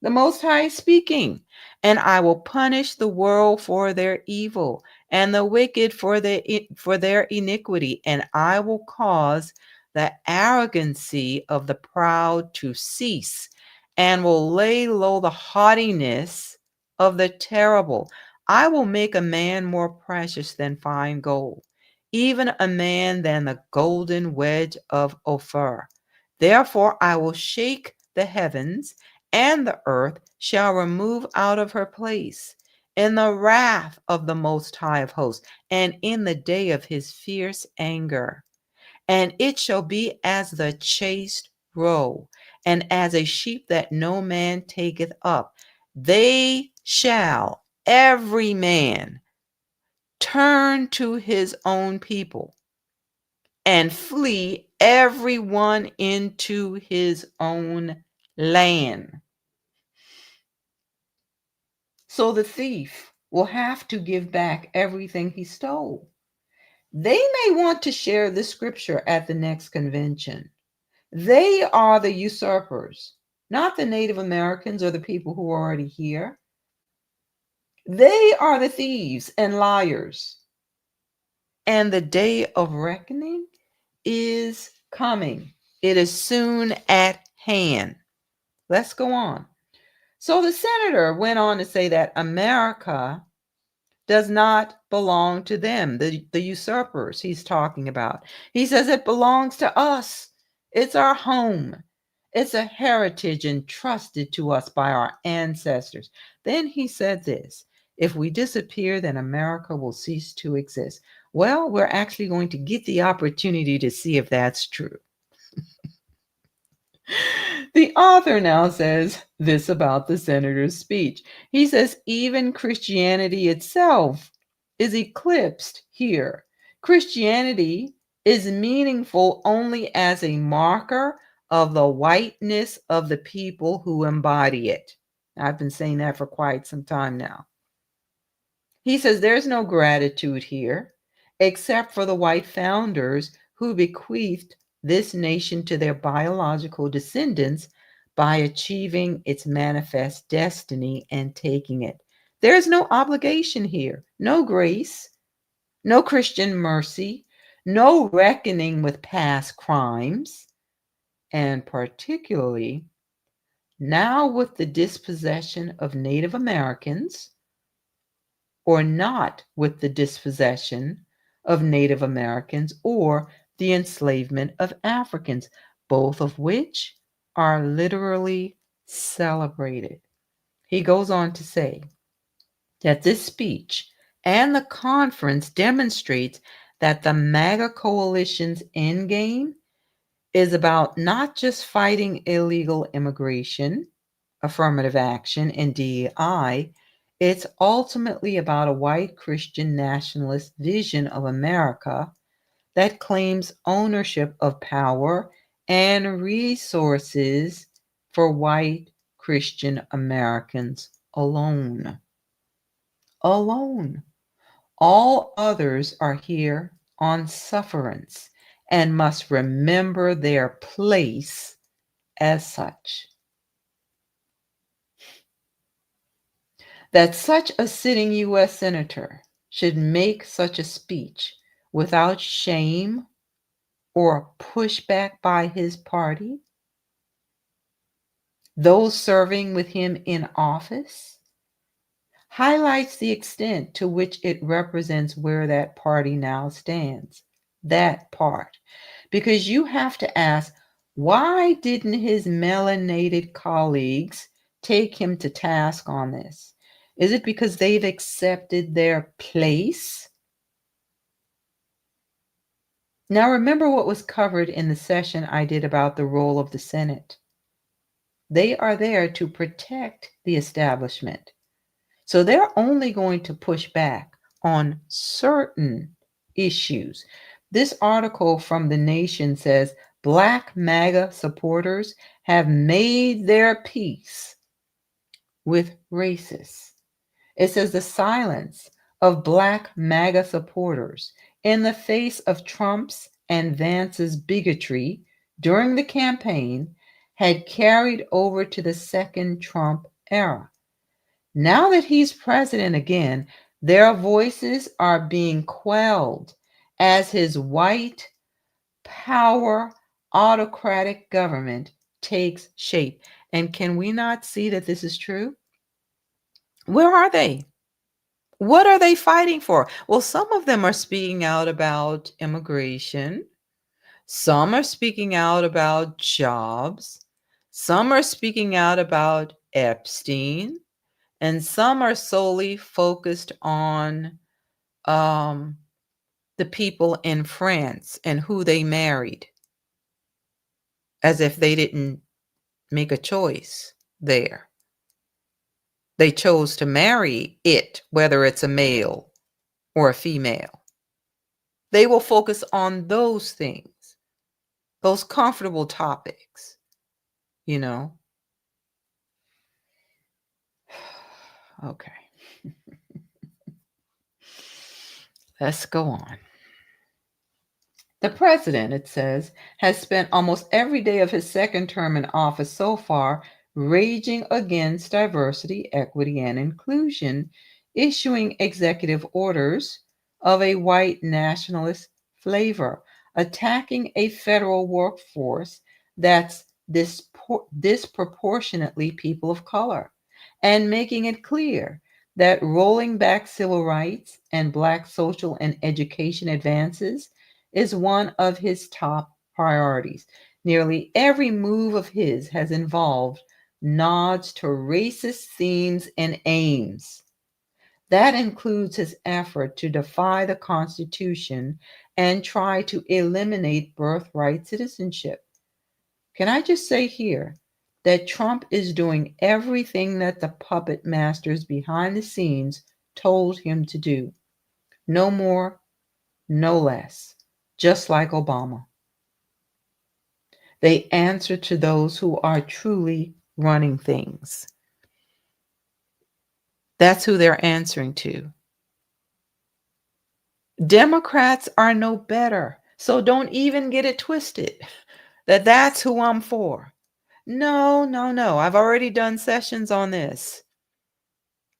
A: The Most High is speaking, "And I will punish the world for their evil and the wicked for their iniquity, and I will cause the arrogancy of the proud to cease and will lay low the haughtiness of the terrible. I will make a man more precious than fine gold, even a man than the golden wedge of Ophir. Therefore, I will shake the heavens, and the earth shall remove out of her place in the wrath of the Most High of hosts, and in the day of his fierce anger. And it shall be as the chased roe, and as a sheep that no man taketh up. They shall, every man, turn to his own people, and flee every one into his own land. So the thief will have to give back everything he stole. They may want to share this scripture at the next convention. They are the usurpers, not the Native Americans or the people who are already here. They are the thieves and liars. And the day of reckoning is coming. It is soon at hand. Let's go on. So the senator went on to say that America does not belong to them, the usurpers he's talking about. He says it belongs to us. It's our home. It's a heritage entrusted to us by our ancestors. Then he said this: if we disappear, then America will cease to exist. Well, we're actually going to get the opportunity to see if that's true. The author now says this about the senator's speech. He says, even Christianity itself is eclipsed here. Christianity is meaningful only as a marker of the whiteness of the people who embody it. I've been saying that for quite some time now. He says there's no gratitude here except for the white founders who bequeathed this nation to their biological descendants by achieving its manifest destiny and taking it. There's no obligation here, no grace, no Christian mercy, no reckoning with past crimes, and particularly now with the dispossession of Native Americans, or not with the dispossession of Native Americans or the enslavement of Africans, both of which are literally celebrated. He goes on to say that this speech and the conference demonstrates that the MAGA coalition's endgame is about not just fighting illegal immigration, affirmative action, and DEI. It's ultimately about a white Christian nationalist vision of America that claims ownership of power and resources for white Christian Americans alone. Alone. All others are here on sufferance and must remember their place as such. That such a sitting U.S. senator should make such a speech without shame or pushback by his party, those serving with him in office, highlights the extent to which it represents where that party now stands. That part. Because you have to ask, why didn't his melanated colleagues take him to task on this? Is it because they've accepted their place? Now, remember what was covered in the session I did about the role of the Senate. They are there to protect the establishment. So they're only going to push back on certain issues. This article from The Nation says Black MAGA supporters have made their peace with racists. It says the silence of Black MAGA supporters in the face of Trump's and Vance's bigotry during the campaign had carried over to the second Trump era. Now that he's president again, their voices are being quelled as his white power autocratic government takes shape. And can we not see that this is true? Where are they? What are they fighting for? Well, some of them are speaking out about immigration. Some are speaking out about jobs. Some are speaking out about Epstein. And some are solely focused on the people in France and who they married, as if they didn't make a choice there. They chose to marry it, whether it's a male or a female. They will focus on those things, those comfortable topics, you know. Okay. Let's go on. The president, it says, has spent almost every day of his second term in office so far raging against diversity, equity, and inclusion, issuing executive orders of a white nationalist flavor, attacking a federal workforce that's disproportionately people of color, and making it clear that rolling back civil rights and Black social and education advances is one of his top priorities. Nearly every move of his has involved nods to racist themes and aims. That includes his effort to defy the Constitution and try to eliminate birthright citizenship. Can I just say here that Trump is doing everything that the puppet masters behind the scenes told him to do? No more, no less. Just like Obama. They answer to those who are truly running things. That's who they're answering to. Democrats are no better. So don't even get it twisted that that's who I'm for. No, no, no. I've already done sessions on this.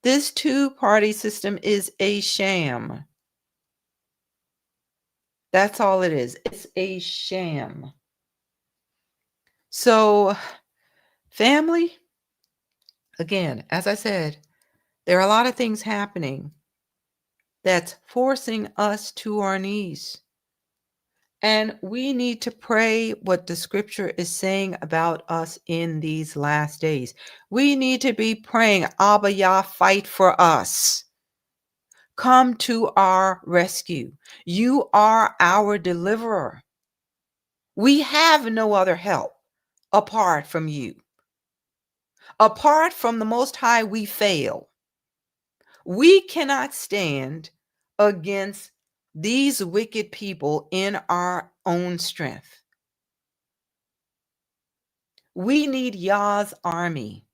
A: This two-party system is a sham. That's all it is. It's a sham. So, family, again, as I said, there are a lot of things happening that's forcing us to our knees. And we need to pray what the scripture is saying about us in these last days. We need to be praying, Abba Yah, fight for us. Come to our rescue. You are our deliverer. We have no other help apart from you. Apart from the Most High, we fail. We cannot stand against these wicked people in our own strength. We need Yah's army.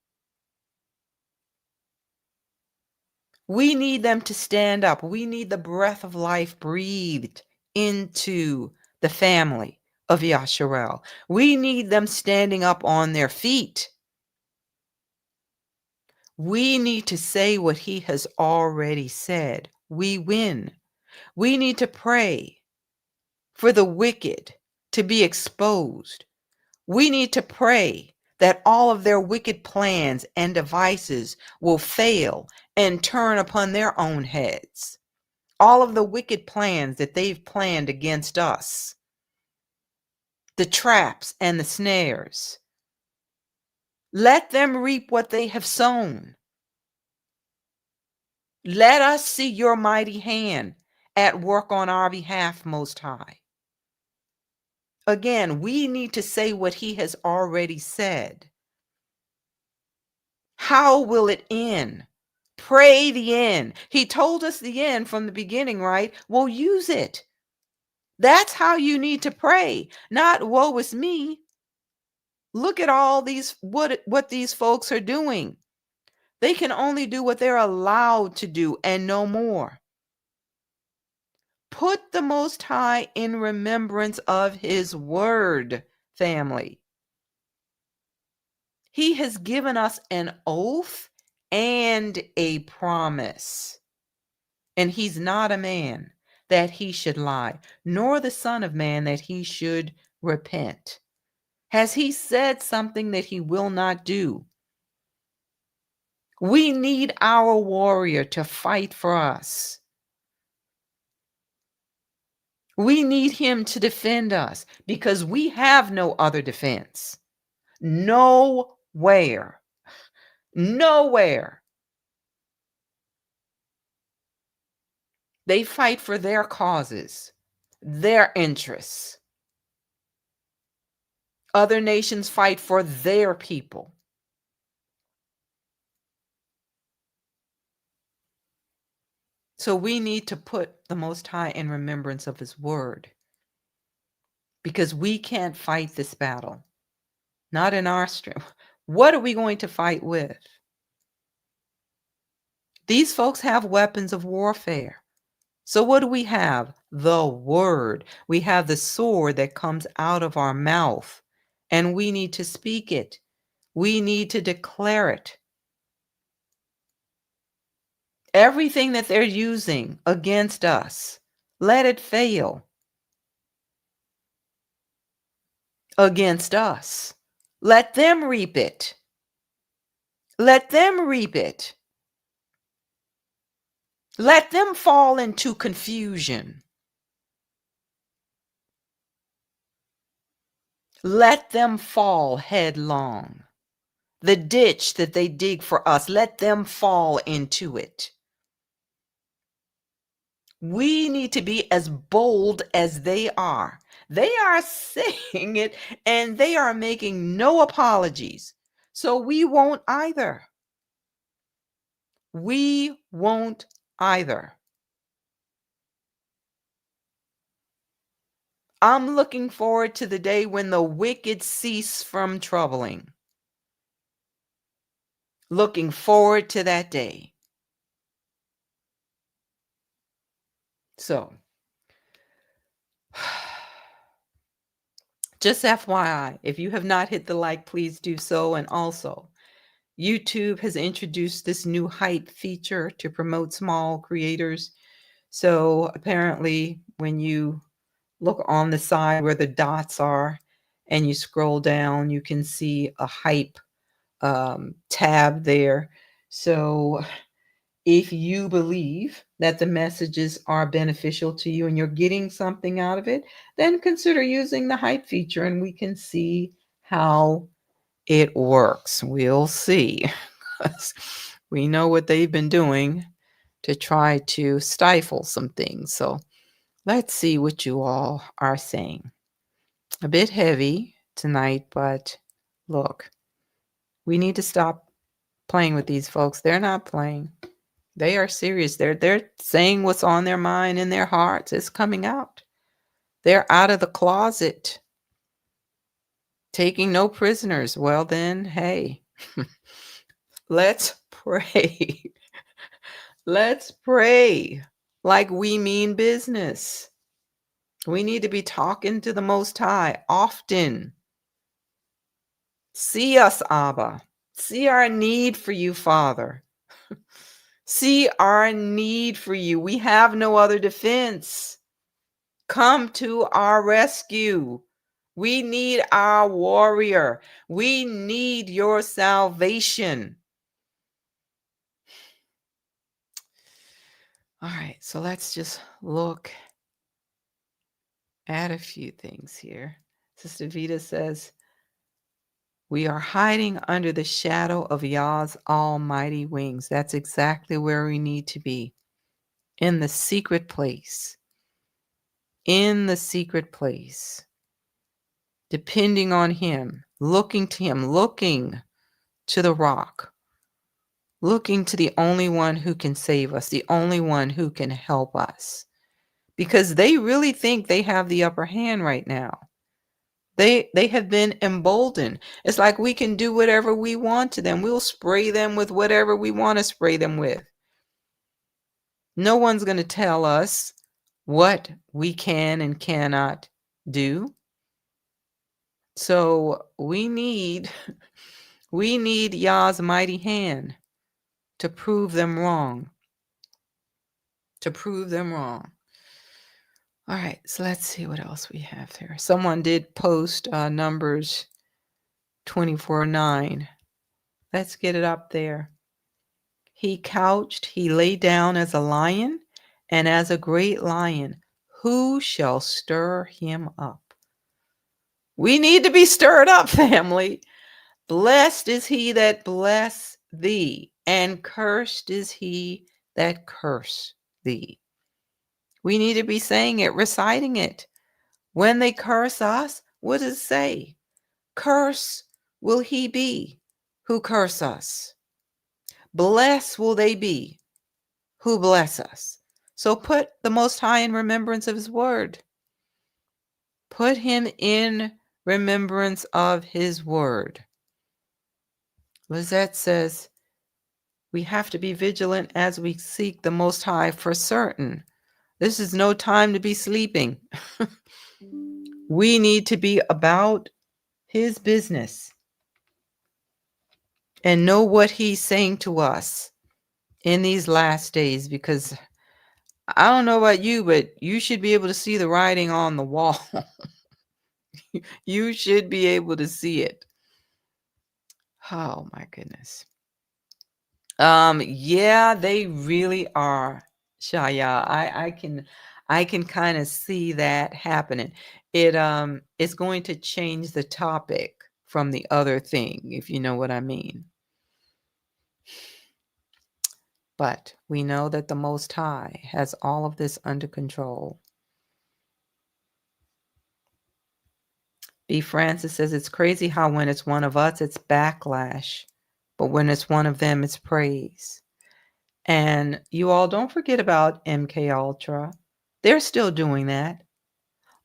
A: We need them to stand up. We need the breath of life breathed into the family of Yasharel. We need them standing up on their feet. We need to say what he has already said. We win. We need to pray for the wicked to be exposed. We need to pray that all of their wicked plans and devices will fail and turn upon their own heads. All of the wicked plans that they've planned against us, the traps and the snares, let them reap what they have sown. Let us see your mighty hand at work on our behalf, Most High. Again, we need to say what he has already said. How will it end? Pray the end. He told us the end from the beginning, right? Well, use it. That's how you need to pray. Not woe is me. Look at all these what these folks are doing. They can only do what they're allowed to do and no more. Put the Most High in remembrance of his word, family. He has given us an oath and a promise. And he's not a man that he should lie, nor the son of man that he should repent. Has he said something that he will not do? We need our warrior to fight for us. We need him to defend us because we have no other defense. Nowhere. Nowhere. They fight for their causes, their interests. Other nations fight for their people. So we need to put the Most High in remembrance of his word, because we can't fight this battle. Not in our strength. What are we going to fight with? These folks have weapons of warfare. So what do we have? The word. We have the sword that comes out of our mouth, and we need to speak it. We need to declare it. Everything that they're using against us, let it fail against us. Let them reap it. Let them reap it. Let them fall into confusion. Let them fall headlong. The ditch that they dig for us, let them fall into it. We need to be as bold as they are. They are saying it and they are making no apologies. So we won't either. We won't either. I'm looking forward to the day when the wicked cease from troubling. Looking forward to that day. So, just FYI, if you have not hit the like, please do so. And also, YouTube has introduced this new hype feature to promote small creators. So apparently, when you look on the side where the dots are and you scroll down, you can see a hype tab there. So if you believe that the messages are beneficial to you and you're getting something out of it, then consider using the hype feature and we can see how it works. We'll see. We know what they've been doing to try to stifle some things. So let's see what you all are saying. A bit heavy tonight, but look, we need to stop playing with these folks. They're not playing. They are serious. They're saying what's on their mind and their hearts. It's coming out. They're out of the closet, taking no prisoners. Well then, hey, let's pray. Let's pray like we mean business. We need to be talking to the Most High often. See us, Abba. See our need for you, Father. See our need for you. We have no other defense. Come to our rescue. We need our warrior. We need your salvation. All right, so let's just look at a few things here. Sister Vita says, we are hiding under the shadow of Yah's almighty wings. That's exactly where we need to be. In the secret place. In the secret place. Depending on him. Looking to him. Looking to the rock. Looking to the only one who can save us. The only one who can help us. Because they really think they have the upper hand right now. They have been emboldened. It's like we can do whatever we want to them. We'll spray them with whatever we want to spray them with. No one's going to tell us what we can and cannot do. So we need Yah's mighty hand to prove them wrong. To prove them wrong. All right, so let's see what else we have here. Someone did post Numbers 24:9. Let's get it up there. He lay down as a lion, and as a great lion, Who shall stir him up? We need to be stirred up, family. Blessed is he that bless thee, and cursed is he that curse thee. We need to be saying it, reciting it. When they curse us, what does it say? Curse will he be who curse us. Blessed will they be who bless us. So put the Most High in remembrance of his word. Put him in remembrance of his word. Lizette says, we have to be vigilant as we seek the Most High for certain. This is no time to be sleeping. We need to be about his business and know what he's saying to us in these last days, because I don't know about you, but you should be able to see the writing on the wall. You should be able to see it. Oh my goodness. Yeah, they really are, Shaya. I can kind of see that happening. It's going to change the topic from the other thing, if you know what I mean. But we know that the Most High has all of this under control. B. Francis says it's crazy how when it's one of us, it's backlash, but when it's one of them, it's praise. And you all don't forget about MK Ultra. They're still doing that.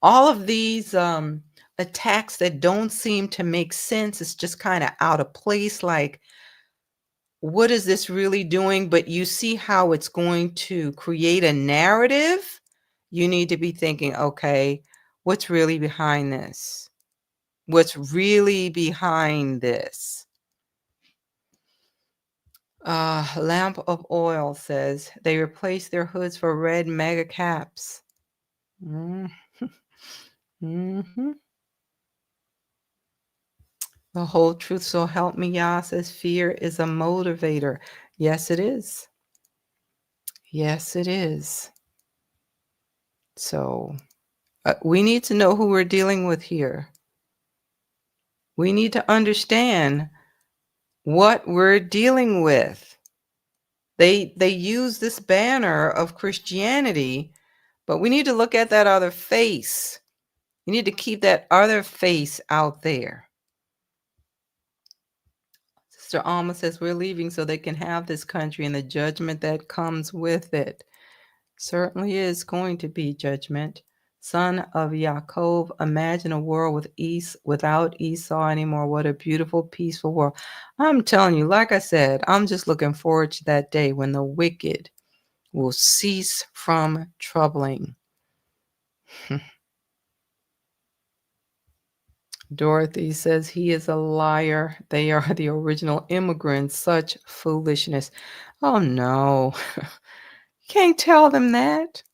A: All of these attacks that don't seem to make sense, it's just kind of out of place. Like, what is this really doing? But you see how it's going to create a narrative. You need to be thinking, okay, what's really behind this? What's really behind this? Lamp of Oil says they replaced their hoods for red MAGA caps. Mm-hmm. The whole truth, so help me, Yah, says fear is a motivator. Yes, it is. Yes, it is. So we need to know who we're dealing with here. We need to understand what we're dealing with. They use this banner of Christianity, but we need to look at that other face. You need to keep that other face out there. Sister Alma says we're leaving so they can have this country and the judgment that comes with it. Certainly is going to be judgment. Son of Yaakov, imagine a world without Esau anymore. What a beautiful, peaceful world. I'm telling you, like I said, I'm just looking forward to that day when the wicked will cease from troubling. Dorothy says he is a liar. They are the original immigrants. Such foolishness. Oh no. You can't tell them that.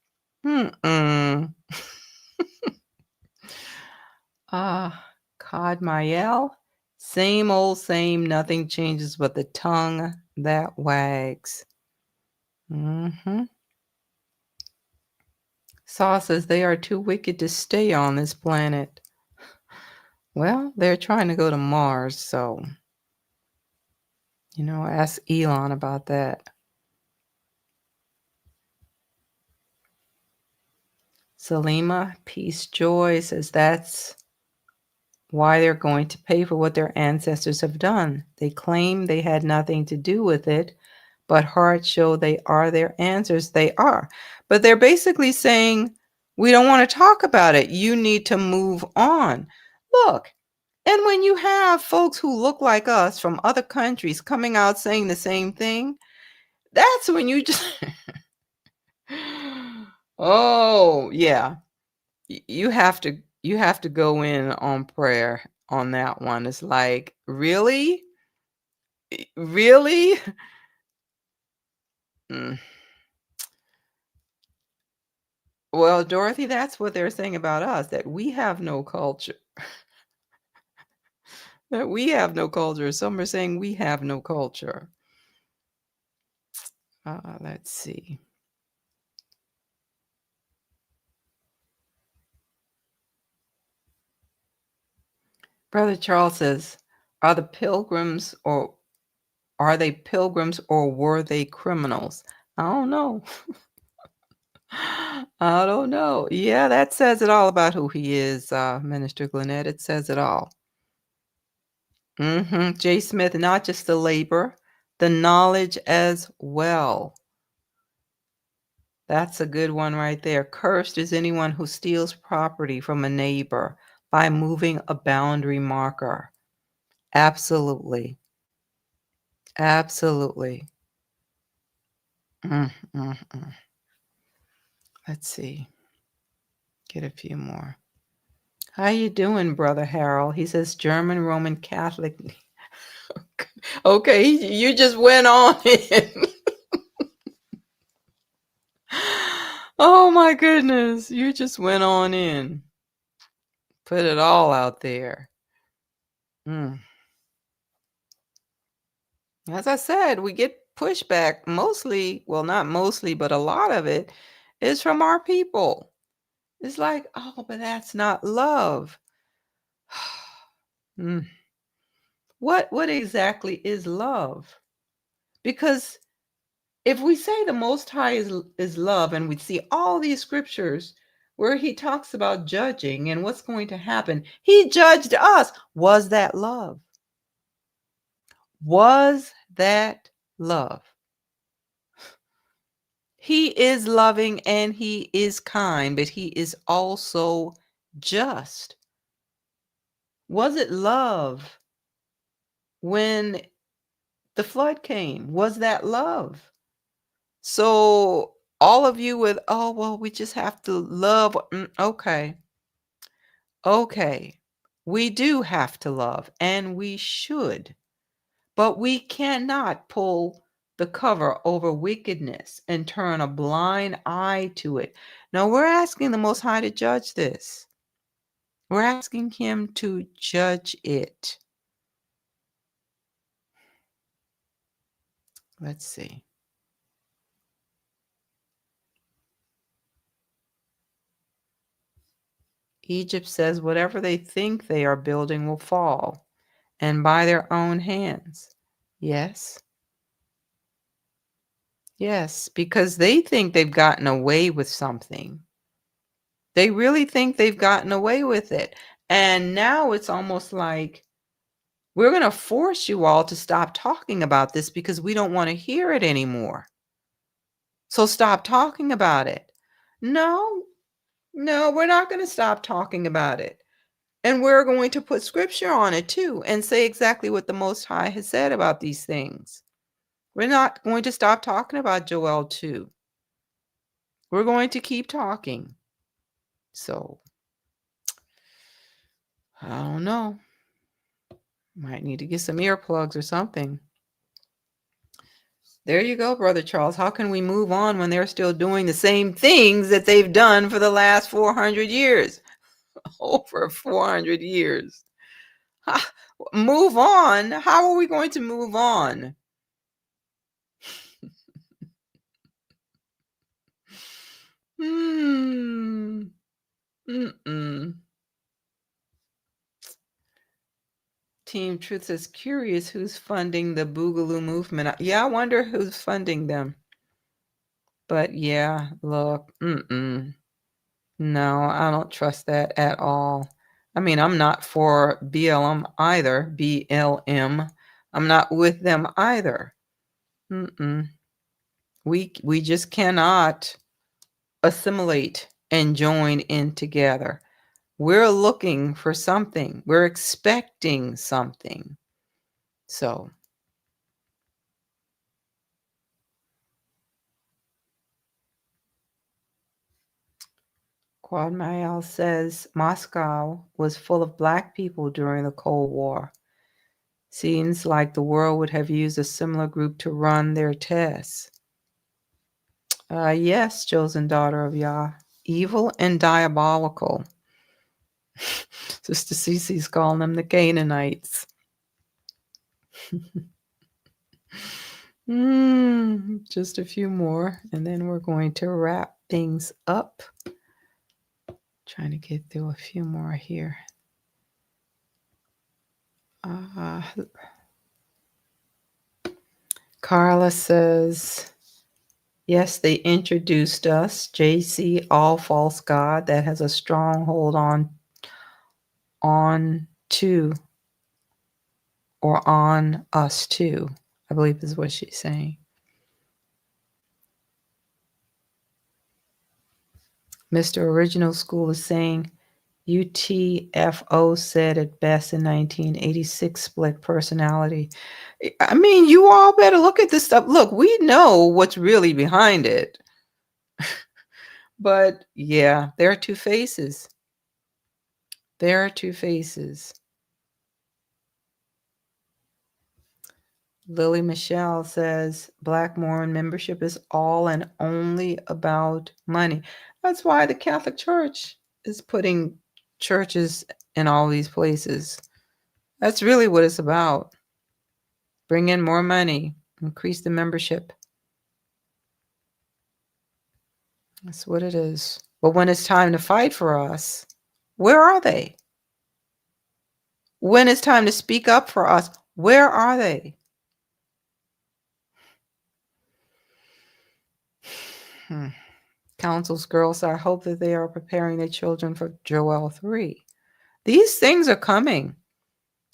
A: Cadmiel. Same old same, nothing changes but the tongue that wags. Saw says they are too wicked to stay on this planet. Well, they're trying to go to Mars, so, ask Elon about that. Salima, Peace Joy, says that's why they're going to pay for what their ancestors have done. They claim they had nothing to do with it, but hearts show they are their answers. They are. But they're basically saying, we don't want to talk about it. You need to move on. Look, and when you have folks who look like us from other countries coming out saying the same thing, that's when you just... Oh, yeah. You have to go in on prayer on that one. It's like, really? Really? Well, Dorothy, that's what they're saying about us, that we have no culture. That we have no culture. Some are saying we have no culture. Let's see. Brother Charles says, are the pilgrims or are they pilgrims or were they criminals? I don't know. I don't know. Yeah, that says it all about who he is, Minister Gwinnett. It says it all. J. Smith, not just the labor, the knowledge as well. That's a good one right there. Cursed is anyone who steals property from a neighbor by moving a boundary marker. Absolutely. Absolutely. Mm, mm, mm. Let's see. Get a few more. How you doing, Brother Harold? He says German Roman Catholic. Okay, you just went on in. Oh my goodness, you just went on in. Put it all out there. As I said, we get pushback mostly, well, not mostly, but a lot of it is from our people. It's like, oh, but that's not love. Mm. What exactly is love? Because if we say the Most High is love, and we see all these scriptures where he talks about judging and what's going to happen, he judged us. Was that love? Was that love? He is loving and he is kind, but he is also just. Was it love when the flood came? Was that love? So all of you with, oh, well, we just have to love. Okay. Okay. We do have to love and we should, but we cannot pull the cover over wickedness and turn a blind eye to it. No, we're asking the Most High to judge this. We're asking him to judge it. Let's see. Egypt says whatever they think they are building will fall, and by their own hands. Yes. Yes, because they think they've gotten away with something. They really think they've gotten away with it. And now it's almost like we're going to force you all to stop talking about this because we don't want to hear it anymore. So stop talking about it. No, we're not going to stop talking about it. And we're going to put scripture on it too and say exactly what the Most High has said about these things. We're not going to stop talking about Joel 2. We're going to keep talking. So, I don't know. Might need to get some earplugs or something. There you go, Brother Charles. How can we move on when they're still doing the same things that they've done for the last 400 years? Over 400 years. Move on? How are we going to move on? Team Truth says, curious who's funding the Boogaloo movement. Yeah, I wonder who's funding them. But yeah, look, no, I don't trust that at all. I mean, I'm not for BLM either, BLM. I'm not with them either. We just cannot assimilate and join in together. We're looking for something. We're expecting something. So, Quad Mael says Moscow was full of black people during the Cold War. Seems like the world would have used a similar group to run their tests. Yes, chosen daughter of Yah. Evil and diabolical. Sister Cece's calling them the Canaanites. Just a few more, and then we're going to wrap things up. Trying to get through a few more here. Uh, Carla says, yes, they introduced us, JC, all false god that has a stronghold on to or on us too, I believe is what she's saying. Mr. Original School is saying UTFO said it best in 1986 split personality. I mean, you all better look at this stuff. Look, we know what's really behind it. But yeah, there are two faces. There are two faces. Lily Michelle says Black Mormon membership is all and only about money. That's why the Catholic Church is putting churches in all these places. That's really what it's about. Bring in more money, increase the membership. That's what it is. But when it's time to fight for us, where are they? When it's time to speak up for us, where are they? Council's girls, I hope that they are preparing their children for Joel 3. These things are coming.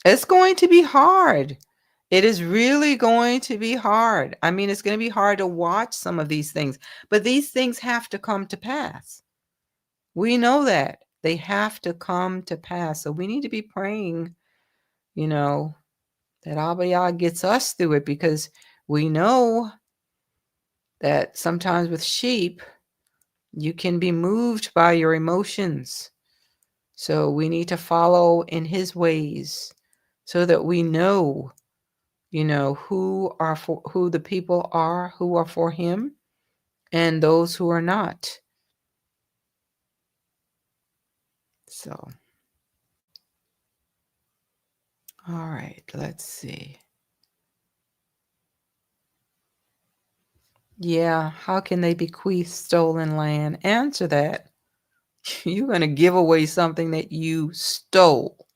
A: It's going to be hard. It is really going to be hard. I mean, it's going to be hard to watch some of these things, but these things have to come to pass. We know that. They have to come to pass. So we need to be praying, that Abba Yah gets us through it, because we know that sometimes with sheep, you can be moved by your emotions. So we need to follow in his ways so that we know, who the people are who are for him and those who are not. So, all right, let's see. Yeah, how can they bequeath stolen land? Answer that. You're going to give away something that you stole.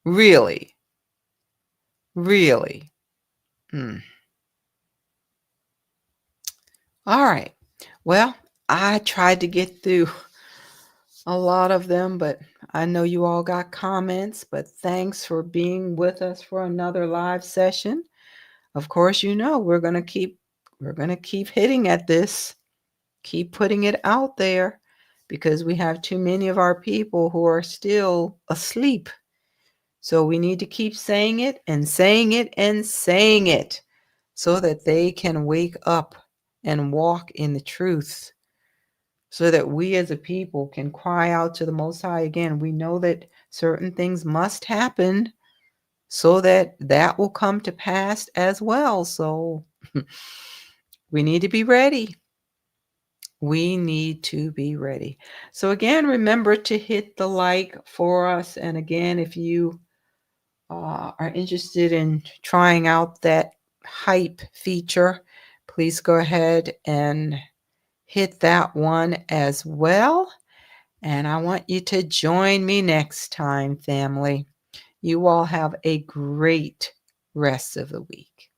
A: Really? Really? All right. Well, I tried to get through a lot of them, but I know you all got comments, but thanks for being with us for another live session. Of course, we're going to keep hitting at this, keep putting it out there, because we have too many of our people who are still asleep. So we need to keep saying it and saying it and saying it so that they can wake up and walk in the truth, so that we as a people can cry out to the Most High again. We know that certain things must happen so that will come to pass as well. So we need to be ready. We need to be ready. So again, remember to hit the like for us. And again, if you are interested in trying out that hype feature, please go ahead and hit that one as well. And I want you to join me next time, family. You all have a great rest of the week.